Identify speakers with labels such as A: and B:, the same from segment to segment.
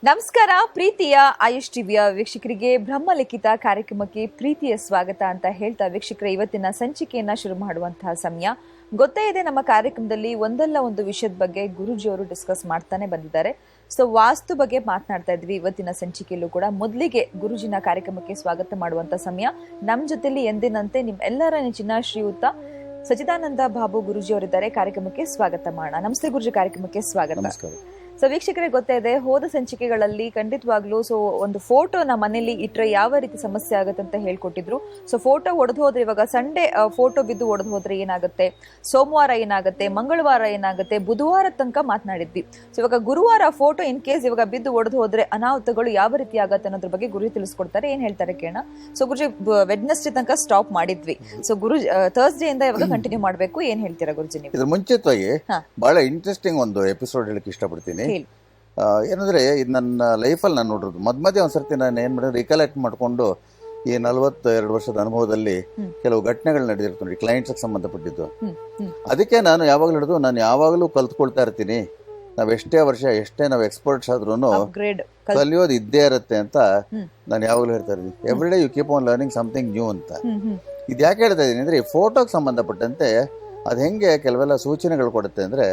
A: ನಮಸ್ಕಾರ ಪ್ರೀತಿಯ ಆಯುಷ್ ಟಿವಿಯ ವೀಕ್ಷಕರಿಗೆ ಬ್ರಹ್ಮಲಿಖಿತ ಕಾರ್ಯಕ್ರಮಕ್ಕೆ ಪ್ರೀತಿಯ ಸ್ವಾಗತ ಅಂತ ಹೇಳ್ತಾ ವೀಕ್ಷಕರ ಇವತ್ತಿನ ಸಂಚಿಕೆಯನ್ನ ಶುರು ಮಾಡುವಂತಹ ಸಮಯ. ಗೊತ್ತೇ ಇದೆ, ನಮ್ಮ ಕಾರ್ಯಕ್ರಮದಲ್ಲಿ ಒಂದಲ್ಲ ಒಂದು ವಿಷಯದ ಬಗ್ಗೆ ಗುರೂಜಿಯವರು ಡಿಸ್ಕಸ್ ಮಾಡ್ತಾನೆ ಬಂದಿದ್ದಾರೆ. ಸೊ ವಾಸ್ತು ಬಗ್ಗೆ ಮಾತನಾಡ್ತಾ ಇದ್ವಿ ಇವತ್ತಿನ ಸಂಚಿಕೆಯಲ್ಲೂ ಕೂಡ. ಮೊದಲಿಗೆ ಗುರುಜಿನ ಕಾರ್ಯಕ್ರಮಕ್ಕೆ ಸ್ವಾಗತ ಮಾಡುವಂತ ಸಮಯ. ನಮ್ಮ ಜೊತೆಲಿ ಎಂದಿನಂತೆ ನಿಮ್ ಎಲ್ಲರ ನೆಚ್ಚಿನ ಶ್ರೀಯುತ ಸಚಿದಾನಂದ ಬಾಬು ಗುರೂಜಿ ಅವರಿದ್ದಾರೆ. ಕಾರ್ಯಕ್ರಮಕ್ಕೆ ಸ್ವಾಗತ ಮಾಡೋಣ. ನಮಸ್ತೆ ಗುರುಜಿ, ಕಾರ್ಯಕ್ರಮಕ್ಕೆ ಸ್ವಾಗತ. ಸೊ ವೀಕ್ಷಕರಿಗೆ ಗೊತ್ತೇ ಇದೆ, ಹೋದ ಸಂಚಿಕೆಗಳಲ್ಲಿ ಖಂಡಿತವಾಗ್ಲೂ ಒಂದು ಫೋಟೋನ ಮನೇಲಿ ಇಟ್ರೆ ಯಾವ ರೀತಿ ಸಮಸ್ಯೆ ಆಗುತ್ತೆ ಅಂತ ಹೇಳ್ಕೊಟ್ಟಿದ್ರು. ಸೊ ಫೋಟೋ ಒಡೆದು ಹೋದ್ರೆ, ಇವಾಗ ಸಂಡೇ ಫೋಟೋ ಬಿದ್ದು ಒಡೆದು ಹೋದ್ರೆ ಏನಾಗುತ್ತೆ, ಸೋಮವಾರ ಏನಾಗುತ್ತೆ, ಮಂಗಳವಾರ ಏನಾಗುತ್ತೆ, ಬುಧವಾರ ತನಕ ಮಾತನಾಡಿದ್ವಿ. ಸೊ ಇವಾಗ ಗುರುವಾರ ಫೋಟೋ ಇನ್ ಕೇಸ್ ಇವಾಗ ಬಿದ್ದು ಒಡೆದು ಹೋದ್ರೆ ಅನಾಹುತಗಳು ಯಾವ ರೀತಿ ಆಗತ್ತೆ ಅನ್ನೋದ್ರ ಬಗ್ಗೆ ಗುರುಜಿ ತಿಳಿಸ್ಕೊಡ್ತಾರೆ. ಏನ್ ಹೇಳ್ತಾರೆ ಕೇಳೋಣ. ಸೊ ಗುರುಜಿ ವೆಡ್ನೆಸ್ಡೇ ತನಕ ಸ್ಟಾಪ್ ಮಾಡಿದ್ವಿ. ಸೊ ಗುರುಜಿ ಥರ್ಸ್ಡೇ ಇಂದ ಇವಾಗ ಕಂಟಿನ್ಯೂ ಮಾಡ್ಬೇಕು. ಏನ್ ಹೇಳ್ತೀರಾ ಗುರುಜಿ ನೀವು?
B: ಇದ್ರ ಮುಂಚಿತವಾಗಿ ಬಹಳ ಇಂಟ್ರೆಸ್ಟಿಂಗ್ ಒಂದು ಎಪಿಸೋಡ್ ಹೇಳಕ್ ಇಷ್ಟಪಡ್ತೀನಿ. ಏನಂದ್ರೆ ಇದು ನನ್ನ ಲೈಫಲ್ಲಿ ನಾನು ನೋಡಿರೋದು ಮಧ್ಯ ಒಂದ್ಸರ್ತಿ ನಾನು ಏನ್ ಮಾಡಿದ್ರೆ ರಿಕಲೆಕ್ಟ್ ಮಾಡ್ಕೊಂಡು ಈ 42 ವರ್ಷದ ಅನುಭವದಲ್ಲಿ ಕೆಲವು ಘಟನೆಗಳು ನಡೆದಿರ್ತೀನಿ ಕ್ಲೈಂಟ್ಸ್ ಸಂಬಂಧಪಟ್ಟಿದ್ದು. ಅದಕ್ಕೆ ನಾನು ಯಾವಾಗಲೂ ಹಿಡಿದು ನಾನು ಯಾವಾಗಲೂ ಕಲ್ತ್ಕೊಳ್ತಾ ಇರ್ತೀನಿ. ನಾವ್ ಎಷ್ಟೇ ವರ್ಷ ಎಷ್ಟೇ ನಾವು ಎಕ್ಸ್ಪರ್ಟ್ಸ್ ಆದ್ರೂ ಕಲಿಯೋದು ಇದ್ದೇ ಇರುತ್ತೆ ಅಂತ ನಾನು ಯಾವಾಗಲೂ ಹೇಳ್ತಾ ಇದ್ದೀನಿ. Every day you keep on learning something new ಅಂತ. ಇದು ಯಾಕೆ ಹೇಳ್ತಾ ಇದ್ದೀನಿ ಅಂದ್ರೆ, ಈ ಫೋಟೋಗೆ ಸಂಬಂಧಪಟ್ಟಂತೆ ಅದು ಹೆಂಗೆ ಕೆಲವೆಲ್ಲ ಸೂಚನೆಗಳು ಕೊಡುತ್ತೆ ಅಂದ್ರೆ,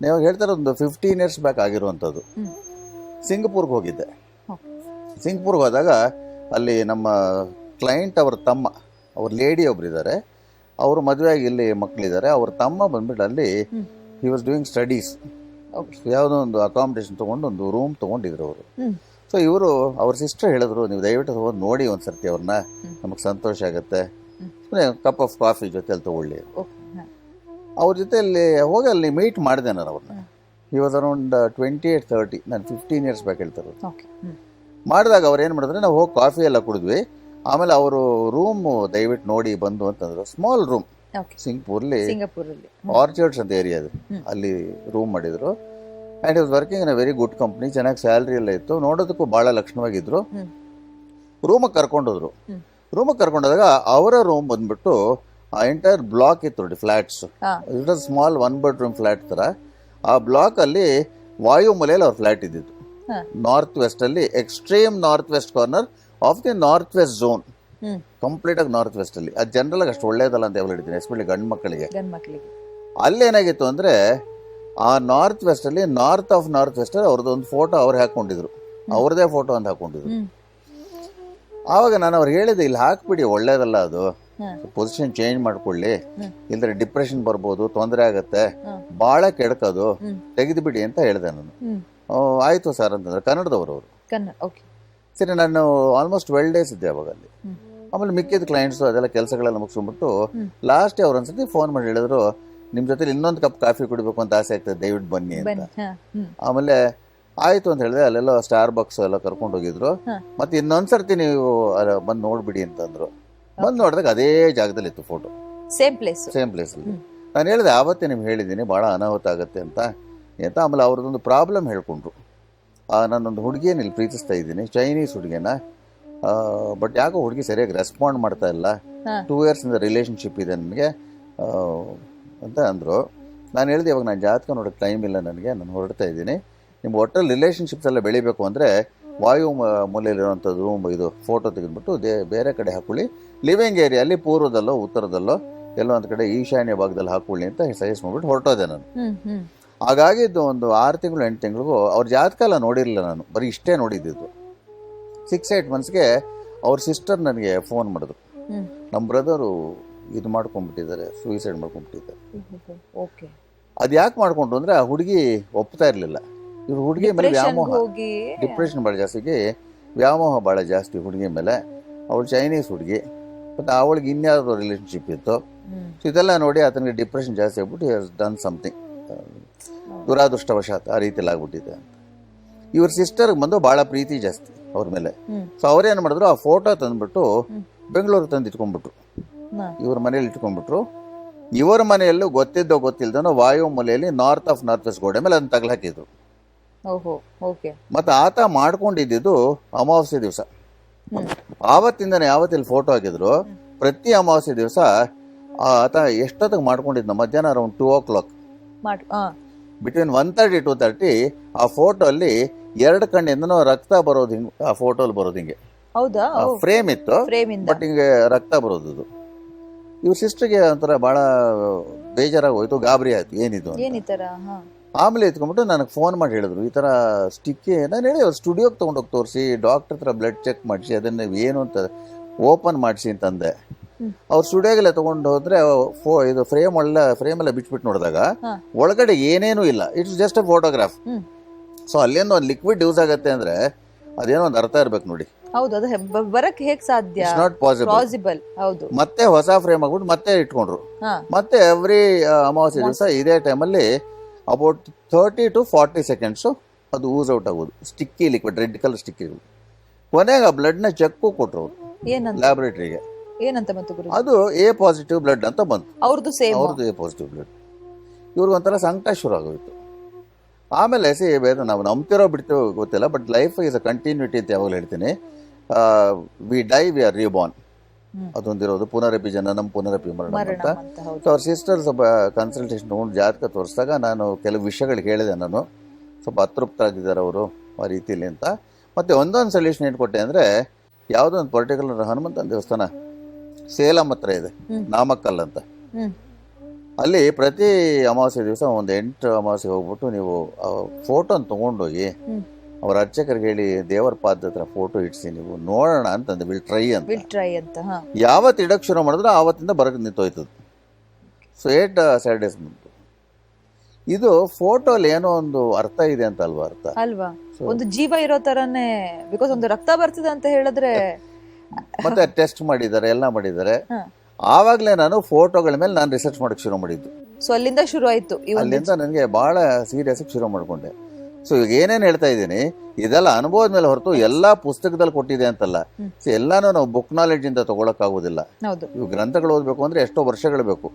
B: ನೀವು ಹೇಳ್ತಾರೆ ಒಂದು 15 years ಬ್ಯಾಕ್ ಆಗಿರುವಂಥದ್ದು. ಸಿಂಗಪೂರ್ಗೆ ಹೋಗಿದ್ದೆ. ಸಿಂಗಪೂರ್ಗೆ ಹೋದಾಗ ಅಲ್ಲಿ ನಮ್ಮ ಕ್ಲೈಂಟ್ ಅವ್ರ ತಮ್ಮ, ಅವ್ರ ಲೇಡಿ ಒಬ್ರು ಇದ್ದಾರೆ, ಅವರು ಮದುವೆಯಾಗಿ ಇಲ್ಲಿ ಮಕ್ಕಳಿದ್ದಾರೆ. ಅವ್ರ ತಮ್ಮ ಬಂದ್ಬಿಟ್ಟು ಅಲ್ಲಿ ಹಿ ವಾಸ್ ಡೂಯಿಂಗ್ ಸ್ಟಡೀಸ್. ಯಾವುದೋ ಒಂದು ಅಕಾಮಿಡೇಷನ್ ತೊಗೊಂಡು ಒಂದು ರೂಮ್ ತೊಗೊಂಡಿದ್ರು ಅವರು. ಸೊ ಇವರು ಅವ್ರ ಸಿಸ್ಟರ್ ಹೇಳಿದ್ರು, ನೀವು ದಯವಿಟ್ಟು ಹೋಗಿ ನೋಡಿ ಒಂದ್ಸರ್ತಿ ಅವ್ರನ್ನ, ನಮಗೆ ಸಂತೋಷ ಆಗುತ್ತೆ, ಕಪ್ ಆಫ್ ಕಾಫಿ ಜೊತೆಲಿ ತಗೊಳ್ಳಿ. ಅವ್ರ ಜೊತೆಯಲ್ಲಿ ಹೋಗಿ ಅಲ್ಲಿ ಮೀಟ್ ಮಾಡಿದೆ ನಾನು ಅವ್ರನ್ನ. He was around 28-30. ನಾನು 15 years ಬ್ಯಾಕ್ ಹೇಳ್ತಾರೆ. ಮಾಡಿದಾಗ ಅವ್ರು ಏನು ಮಾಡಿದ್ರೆ, ನಾವು ಹೋಗಿ ಕಾಫಿ ಎಲ್ಲ ಕುಡಿದ್ವಿ. ಆಮೇಲೆ ಅವರು ರೂಮ್ ದಯವಿಟ್ಟು ನೋಡಿ ಬಂದು ಅಂತಂದ್ರು. ಸ್ಮಾಲ್ ರೂಮ್, ಸಿಂಗಪೂರ್ಲಿ ಆರ್ಚರ್ಡ್ಸ್ ಅಂತ ಏರಿಯಾ ಅದು, ಅಲ್ಲಿ ರೂಮ್ ಮಾಡಿದ್ರು. And was working in a very good company. ಚೆನ್ನಾಗಿ ಸ್ಯಾಲ್ರಿ ಎಲ್ಲ ಇತ್ತು, ನೋಡೋದಕ್ಕೂ ಭಾಳ ಲಕ್ಷಣವಾಗಿದ್ರು. ರೂಮಿಗೆ ಕರ್ಕೊಂಡೋದ್ರು. ರೂಮಿಗೆ ಕರ್ಕೊಂಡೋದಾಗ ಅವರ ರೂಮ್ ಬಂದ್ಬಿಟ್ಟು ಆ ಎಂಟೈರ್ ಬ್ಲಾಕ್ ಇತ್ತು ನೋಡಿ, flats. It was small 1 bedroom flat ತರ. ಆ ಬ್ಲಾಕ್ ಅಲ್ಲಿ ವಾಯು ಮೂಲೆಯಲ್ಲಿ ಅವ್ರ ಫ್ಲಾಟ್ ಇದ್ದಿದ್ದು. ನಾರ್ತ್ ವೆಸ್ಟ್ ಅಲ್ಲಿ, extreme north west corner of the north west zone. Complete ಆಗಿ ನಾರ್ತ್ ವೆಸ್ಟ್ ಅಲ್ಲಿ. ಅದು ಜನರಲ್ ಆಗಿ ಅಷ್ಟು ಒಳ್ಳೇದಲ್ಲ ಅಂತ ಹೇಳಿದ್ದೀನಿ, ಎಸ್ಪೆಷಲಿ ಗಂಡು ಮಕ್ಕಳಿಗೆ. ಅಲ್ಲೇನಾಗಿತ್ತು ಅಂದ್ರೆ, ಆ ನಾರ್ತ್ ವೆಸ್ಟ್ ಅಲ್ಲಿ ನಾರ್ತ್ ಆಫ್ ನಾರ್ತ್ ವೆಸ್ಟ್ ಅಲ್ಲಿ ಅವ್ರದ್ದು ಒಂದು ಫೋಟೋ ಅವ್ರು ಹಾಕೊಂಡಿದ್ರು, ಅವ್ರದೇ ಫೋಟೋ ಅಂತ ಹಾಕೊಂಡಿದ್ರು. ಆವಾಗ ನಾನು ಅವ್ರು ಹೇಳಿದೆ, ಇಲ್ಲಿ ಹಾಕ್ಬಿಡಿ, ಒಳ್ಳೇದಲ್ಲ ಅದು, ಪೊಸಿಷನ್ ಚೇಂಜ್ ಮಾಡ್ಕೊಳ್ಳಿ, ಇಲ್ದ್ರೆ ಡಿಪ್ರೆಷನ್ ಬರ್ಬೋದು, ತೊಂದರೆ ಆಗತ್ತೆ, ಬಹಳ ಕೆಡಕದು, ತೆಗೆದು ಬಿಡಿ ಅಂತ ಹೇಳಿದೆ ನಾನು. ಆಯ್ತು ಸರ್ ಅಂತಂದ್ರೆ, ಕನ್ನಡದವರು ಅವರು. ಸರಿ, ನಾನು ಆಲ್ಮೋಸ್ಟ್ 12 days ಇದ್ದೆ ಅವಾಗ ಅಲ್ಲಿ. ಆಮೇಲೆ ಮಿಕ್ಕಿದ ಕ್ಲೈಂಟ್ಸ್ ಅದೆಲ್ಲ ಕೆಲಸಗಳೆಲ್ಲ ಮುಗಿಸ್ಕೊಂಡ್ಬಿಟ್ಟು ಲಾಸ್ಟ್ ಅವ್ರು ಒಂದ್ಸತಿ ಫೋನ್ ಮಾಡಿ ಹೇಳಿದ್ರು, ನಿಮ್ ಜೊತೆ ಇನ್ನೊಂದು ಕಪ್ ಕಾಫಿ ಕುಡಿಬೇಕು ಅಂತ ಆಸೆ ಆಗ್ತದೆ, ದಯವಿಟ್ಟು ಬನ್ನಿ ಅಂತ. ಆಮೇಲೆ ಆಯ್ತು ಅಂತ ಹೇಳಿದೆ. ಅಲ್ಲೆಲ್ಲ ಸ್ಟಾರ್ ಬಾಕ್ಸ್ ಎಲ್ಲ ಕರ್ಕೊಂಡು ಹೋಗಿದ್ರು. ಮತ್ತೆ ಇನ್ನೊಂದ್ಸರ್ತಿ ನೀವು ಬಂದು ನೋಡ್ಬಿಡಿ ಅಂತಂದ್ರು. ಬಂದು ನೋಡಿದಾಗ ಅದೇ ಜಾಗದಲ್ಲಿ ಇತ್ತು ಫೋಟೋ, ಸೇಮ್ ಪ್ಲೇಸ್ ಅಲ್ಲಿ. ನಾನು ಹೇಳಿದೆ, ಆವತ್ತೇ ನಿಮ್ಗೆ ಹೇಳಿದ್ದೀನಿ ಭಾಳ ಅನಾಹುತ ಆಗುತ್ತೆ ಅಂತ. ಆಮೇಲೆ ಅವ್ರದ್ದೊಂದು ಪ್ರಾಬ್ಲಮ್ ಹೇಳ್ಕೊಂಡ್ರು. ನಾನೊಂದು ಹುಡುಗಿಯನ್ನು ಇಲ್ಲಿ ಪ್ರೀತಿಸ್ತಾ ಇದ್ದೀನಿ, ಚೈನೀಸ್ ಹುಡುಗಿನ, ಬಟ್ ಯಾಕೋ ಹುಡುಗಿ ಸರಿಯಾಗಿ ರೆಸ್ಪಾಂಡ್ ಮಾಡ್ತಾ ಇಲ್ಲ, 2 years ಇಂದ ರಿಲೇಷನ್ಶಿಪ್ ಇದೆ ನನಗೆ ಅಂತ ಅಂದರು. ನಾನು ಹೇಳಿದೆ, ಇವಾಗ ನಾನು ಜಾತಕ ನೋಡೋಕ್ಕೆ ಟೈಮ್ ಇಲ್ಲ ನನಗೆ, ನಾನು ಹೊರಡ್ತಾ ಇದ್ದೀನಿ. ನಿಮ್ಮ ಒಟ್ಟಲ್ಲಿ ರಿಲೇಷನ್ಶಿಪ್ಸ್ ಎಲ್ಲ ಬೆಳಿಬೇಕು ಅಂದರೆ ವಾಯು ಮೂಲೆಯಲ್ಲಿರುವಂಥದ್ದು ರೂಮ್ ಇದು ಫೋಟೋ ತೆಗೆದುಬಿಟ್ಟು ಬೇರೆ ಕಡೆ ಹಾಕೊಳ್ಳಿ, ಲಿವಿಂಗ್ ಏರಿಯಲ್ಲಿ ಪೂರ್ವದಲ್ಲೋ ಉತ್ತರದಲ್ಲೋ ಎಲ್ಲೋ ಒಂದು ಕಡೆ ಈಶಾನ್ಯ ಭಾಗದಲ್ಲಿ ಹಾಕೊಳ್ಳಿ ಅಂತ ಸಜೆಸ್ಟ್ ಮಾಡಿಬಿಟ್ಟು ಹೊರಟೋದೆ ನಾನು. ಹಾಗಾಗಿದ್ದು ಒಂದು 6 ತಿಂಗಳು 8 ತಿಂಗಳಿಗೂ ಅವ್ರ ಜಾತಕ ಎಲ್ಲ ನೋಡಿರಲಿಲ್ಲ ನಾನು, ಬರೀ ಇಷ್ಟೇ ನೋಡಿದ್ದು. 6-8 monthsಗೆ ಅವ್ರ ಸಿಸ್ಟರ್ ನನಗೆ ಫೋನ್ ಮಾಡಿದ್ರು, ನಮ್ಮ ಬ್ರದರು ಇದು ಮಾಡ್ಕೊಂಡ್ಬಿಟ್ಟಿದ್ದಾರೆ, ಸೂಯಿಸೈಡ್ ಮಾಡ್ಕೊಂಡ್ಬಿಟ್ಟಿದ್ದಾರೆ. ಅದು ಯಾಕೆ ಮಾಡ್ಕೊಂಡ್ರು ಅಂದರೆ, ಆ ಹುಡುಗಿ ಒಪ್ತಾ ಇರಲಿಲ್ಲ. ಇವ್ರು ಹುಡುಗಿ ಮೇಲೆ ವ್ಯಾಮೋಹ, ಡಿಪ್ರೆಷನ್ ಭಾಳ ಜಾಸ್ತಿ, ವ್ಯಾಮೋಹ ಭಾಳ ಜಾಸ್ತಿ ಹುಡುಗಿ ಮೇಲೆ. ಅವಳು ಚೈನೀಸ್ ಹುಡುಗಿ, ಮತ್ತು ಅವಳಿಗೆ ಇನ್ಯಾವುದೋ ರಿಲೇಷನ್ಶಿಪ್ ಇತ್ತು. ಸೊ ಇದೆಲ್ಲ ನೋಡಿ ಆತನಿಗೆ ಡಿಪ್ರೆಷನ್ ಜಾಸ್ತಿ ಆಗ್ಬಿಟ್ಟು ಹಿ ಹಸ್ ಡನ್ ಸಮಥಿಂಗ್, ದುರಾದೃಷ್ಟವಶಾತ್ ಆ ರೀತಿಯಲ್ಲಿ ಆಗ್ಬಿಟ್ಟಿದೆ ಅಂತ. ಇವ್ರ ಸಿಸ್ಟರ್ಗೆ ಬಂದು ಭಾಳ ಪ್ರೀತಿ ಜಾಸ್ತಿ ಅವ್ರ ಮೇಲೆ. ಸೊ ಅವ್ರೇನು ಮಾಡಿದ್ರು, ಆ ಫೋಟೋ ತಂದ್ಬಿಟ್ಟು ಬೆಂಗಳೂರಿಗೆ ತಂದು ಇಟ್ಕೊಂಡ್ಬಿಟ್ರು, ಇವ್ರ ಮನೇಲಿ ಇಟ್ಕೊಂಡ್ಬಿಟ್ರು. ಇವರ ಮನೆಯಲ್ಲೂ ಗೊತ್ತಿದ್ದೋ ಗೊತ್ತಿಲ್ದನೋ ವಾಯು ಮೂಲೆಯಲ್ಲಿ ನಾರ್ತ್ ಆಫ್ ನಾರ್ತ್ ವೆಸ್ಟ್ ಗೋಡೆ ಮೇಲೆ ಅದನ್ನ ತಗಲಾಕಿದ್ರು. ಮತ್ತೆ ಆತ ಮಾಡ್ಕೊಂಡಿದ್ದು ಅಮಾವಾಸ್ಯೆ ದಿವಸ. ಆವತ್ತಿಂದನೇ ಯಾವತ್ತಿಲ್ಲಿ ಫೋಟೋ ಹಾಕಿದ್ರು, ಪ್ರತಿ ಅಮಾವಾಸ್ಯೆ ದಿವಸ ಆತ ಎಷ್ಟೊತ್ತಿಗೆ ಮಾಡ್ಕೊಂಡಿದ್ನ, ಮಧ್ಯಾಹ್ನ ಅರೌಂಡ್ 2 o'clock ಬಿಟ್ವೀನ್ 1:30 to 2:30 ಆ ಫೋಟೋ ಅಲ್ಲಿ 2 ಕಣ್ಣಿಂದನೂ ರಕ್ತ ಬರೋದು ಹಿಂಗೆ, ಆ ಫೋಟೋಲ್ಲಿ ಬರೋದು ಹಿಂಗೆ.
A: ಹೌದಾ?
B: ಫ್ರೇಮ್ ಇತ್ತು,
A: ಫ್ರೇಮ್ ಇಂದ
B: ಬಟ್ ಹಿಂಗೆ ರಕ್ತ ಬರೋದು. ಅದು ಇವ್ರ ಸಿಸ್ಟರ್ಗೆ ಒಂಥರ ಭಾಳ ಬೇಜಾರಾಗಿ ಹೋಯ್ತು, ಗಾಬರಿ ಆಯ್ತು ಏನಿದು ಅಂತ.
A: ಏನ್ ಈ ತರ? ಹಾ.
B: ಆಮೇಲೆ ಎತ್ಕೊಂಡ್ಬಿಟ್ಟು ನನಗೆ ಫೋನ್ ಮಾಡಿ ಹೇಳಿದ್ರು, ಈ ಥರ ಸ್ಟಿಕ್ಕಿ. ನಾನು ಹೇಳಿ ಅವ್ರು ಸ್ಟುಡಿಯೋಗೆ ತೊಗೊಂಡೋಗಿ ತೋರಿಸಿ, ಡಾಕ್ಟರ್ ಹತ್ರ ಬ್ಲಡ್ ಚೆಕ್ ಮಾಡಿಸಿ, ಅದನ್ನು ಏನು ಅಂತ ಓಪನ್ ಮಾಡಿಸಿ ಅಂತಂದೆ. ಅವ್ರು ಸ್ಟುಡಿಯೋಗೆಲ್ಲ ತೊಗೊಂಡು ಹೋದ್ರೆ ಇದು ಫ್ರೇಮೆಲ್ಲ ಬಿಟ್ಬಿಟ್ಟು ನೋಡಿದಾಗ ಒಳಗಡೆ ಏನೇನೂ ಇಲ್ಲ, it's just a photograph. So ಅಲ್ಲೇನೋ ಒಂದು ಲಿಕ್ವಿಡ್ ಯೂಸ್ ಆಗತ್ತೆ ಅಂದ್ರೆ ಅದೇನೋ ಒಂದು ಅರ್ಥ ಇರ್ಬೇಕು ನೋಡಿ.
A: ಹೌದು, ಅದು ಬರಕ್ ಹೇಗ್ ಸಾಧ್ಯ?
B: It's not possible.
A: ಹೌದು.
B: ಮತ್ತೆ ಹೊಸ ಫ್ರೇಮ್ ಆಗ್ಬಿಟ್ಟು ಮತ್ತೆ ಇಟ್ಕೊಂಡ್ರು. ಮತ್ತೆ ಎವ್ರಿ ಅಮಾವಾಸ್ಯೆ ದಿವಸ ಇದೇ ಟೈಮಲ್ಲಿ ಅಬೌಟ್ 30 to 40 seconds ಅದು ಯೂಸ್ ಔಟ್ ಆಗೋದು, ಸ್ಟಿಕ್ಕಿ ಲಿಕ್ವಿಡ್, ರೆಡ್ ಕಲರ್ ಸ್ಟಿಕ್ಕಿಗಳು. ಕೊನೆಗೆ ಆ ಬ್ಲಡ್ನ ಚೆಕ್ಕು ಕೊಟ್ಟರು
A: ಏನಂತ?
B: ಲ್ಯಾಬೊರೇಟರಿಗೆ.
A: ಏನಂತ ಬಂತು ಗುರು?
B: ಅದು ಎ ಪಾಸಿಟಿವ್ ಬ್ಲಡ್ ಅಂತ ಬಂತು.
A: ಅವ್ರದ್ದು ಸೇಮ್?
B: ಅವ್ರದ್ದು ಎ ಪಾಸಿಟಿವ್ ಬ್ಲಡ್. ಇವ್ರಿಗೊಂಥರ ಸಂಕಟ ಶುರು ಆಗೋಯ್ತು. ಆಮೇಲೆ ನಾವು ನಂಬ್ತಿರೋ ಬಿಡ್ತೀವೋ ಗೊತ್ತಿಲ್ಲ, but life is a continuity ಅಂತ ಯಾವಾಗಲೂ ಹೇಳ್ತೀನಿ. We die we are reborn, ಅದೊಂದಿರೋದು. ಪುನರಪಿ ಜನನಂ ಪುನರಪಿ ಮರಣಂ ಅಂತ. ಸೊ ಅವ್ರ ಸಿಸ್ಟರ್ ಸ್ವಲ್ಪ ಕನ್ಸಲ್ಟೇಷನ್ ತೊಗೊಂಡು ಜಾತಕ ತೋರಿಸಿದಾಗ ನಾನು ಕೆಲವು ವಿಷಯಗಳು ಹೇಳಿದೆ. ನಾನು ಸ್ವಲ್ಪ ಅತೃಪ್ತರಾಗಿದ್ದಾರೆ ಅವರು ಆ ರೀತಿಯಲ್ಲಿ ಅಂತ. ಮತ್ತು ಒಂದೊಂದು ಸೊಲ್ಯೂಷನ್ ಏನು ಕೊಟ್ಟೆ ಅಂದರೆ, ಯಾವುದೋ ಒಂದು ಪರ್ಟಿಕ್ಯುಲರ್ ಹನುಮಂತನ ದೇವಸ್ಥಾನ ಸೇಲಂ ಹತ್ರ ಇದೆ, ನಾಮಕ್ಕಲ್ ಅಂತ. ಅಲ್ಲಿ ಪ್ರತಿ ಅಮಾವಾಸ್ಯೆ ದಿವಸ ಒಂದು 8 ಅಮಾವಾಸ್ಯೆ ಹೋಗ್ಬಿಟ್ಟು ನೀವು ಫೋಟೋನ ತೊಗೊಂಡೋಗಿ ಅವ್ರ ಅರ್ಚಕರಿಗೆ ಹೇಳಿ ದೇವರ ಪಾದ ಹತ್ರ ಫೋಟೋ ಇಡ್ಸಿ, ನೀವು ನೋಡೋಣ ಅಂತಂದ್ರೆ ವಿಲ್ ಟ್ರೈ ಅಂತ. ಯಾವತ್ತು ಇಡಕ್ಕೆ ಶುರು ಮಾಡಿದ್ರು ಆವತ್ತಿಂದ ಬರಕ್ಕೆ ನಿಂತೋಯ್ತದೆ. ಸೊ 8 Saturdays ಬಂತು. ಇದು ಫೋಟೋಲ್ಲಿ ಏನೋ ಒಂದು ಅರ್ಥ ಇದೆ ಅಂತ ಅಲ್ವಾ? ಅರ್ಥ
A: ಅಲ್ವಾ? ಒಂದು ಜೀವ ಇರೋ ತರನೇ. ಬಿಕಾಸ್ ಒಂದು ರಕ್ತ ಬರ್ತದೆ ಅಂತ ಹೇಳಿದ್ರೆ
B: ಮತ್ತೆ ಟೆಸ್ಟ್ ಮಾಡಿದ್ದಾರೆ, ಎಲ್ಲ ಮಾಡಿದ್ದಾರೆ. ಆವಾಗಲೇ ನಾನು ಫೋಟೋಗಳ ಮೇಲೆ ನಾನು ರಿಸರ್ಚ್ ಮಾಡಕ್ಕೆ ಶುರು ಮಾಡಿದ್ದು.
A: ಸೊ ಅಲ್ಲಿಂದ ಶುರು ಆಯ್ತು.
B: ಅಲ್ಲಿಂದ ನನಗೆ ಬಹಳ ಸೀರಿಯಸ್ ಶುರು ಮಾಡ್ಕೊಂಡೆ. ಸೊ ಈಗ ಏನೇನು ಹೇಳ್ತಾ ಇದ್ದೀನಿ ಇದೆಲ್ಲ ಅನುಭವದ ಮೇಲೆ ಹೊರತು ಎಲ್ಲಾ ಪುಸ್ತಕದಲ್ಲಿ ಕೊಟ್ಟಿದೆ ಅಂತಲ್ಲ. ಸೊ ಎಲ್ಲಾನು ನಾವು ಬುಕ್ ನಾಲೆಡ್ಜ್ ಇಂದ ತಗೊಳಕ್ ಆಗುದಿಲ್ಲ. ಇವು ಗ್ರಂಥಗಳು ಓದ್ಬೇಕು ಅಂದ್ರೆ ಎಷ್ಟೋ ವರ್ಷಗಳು ಬೇಕು.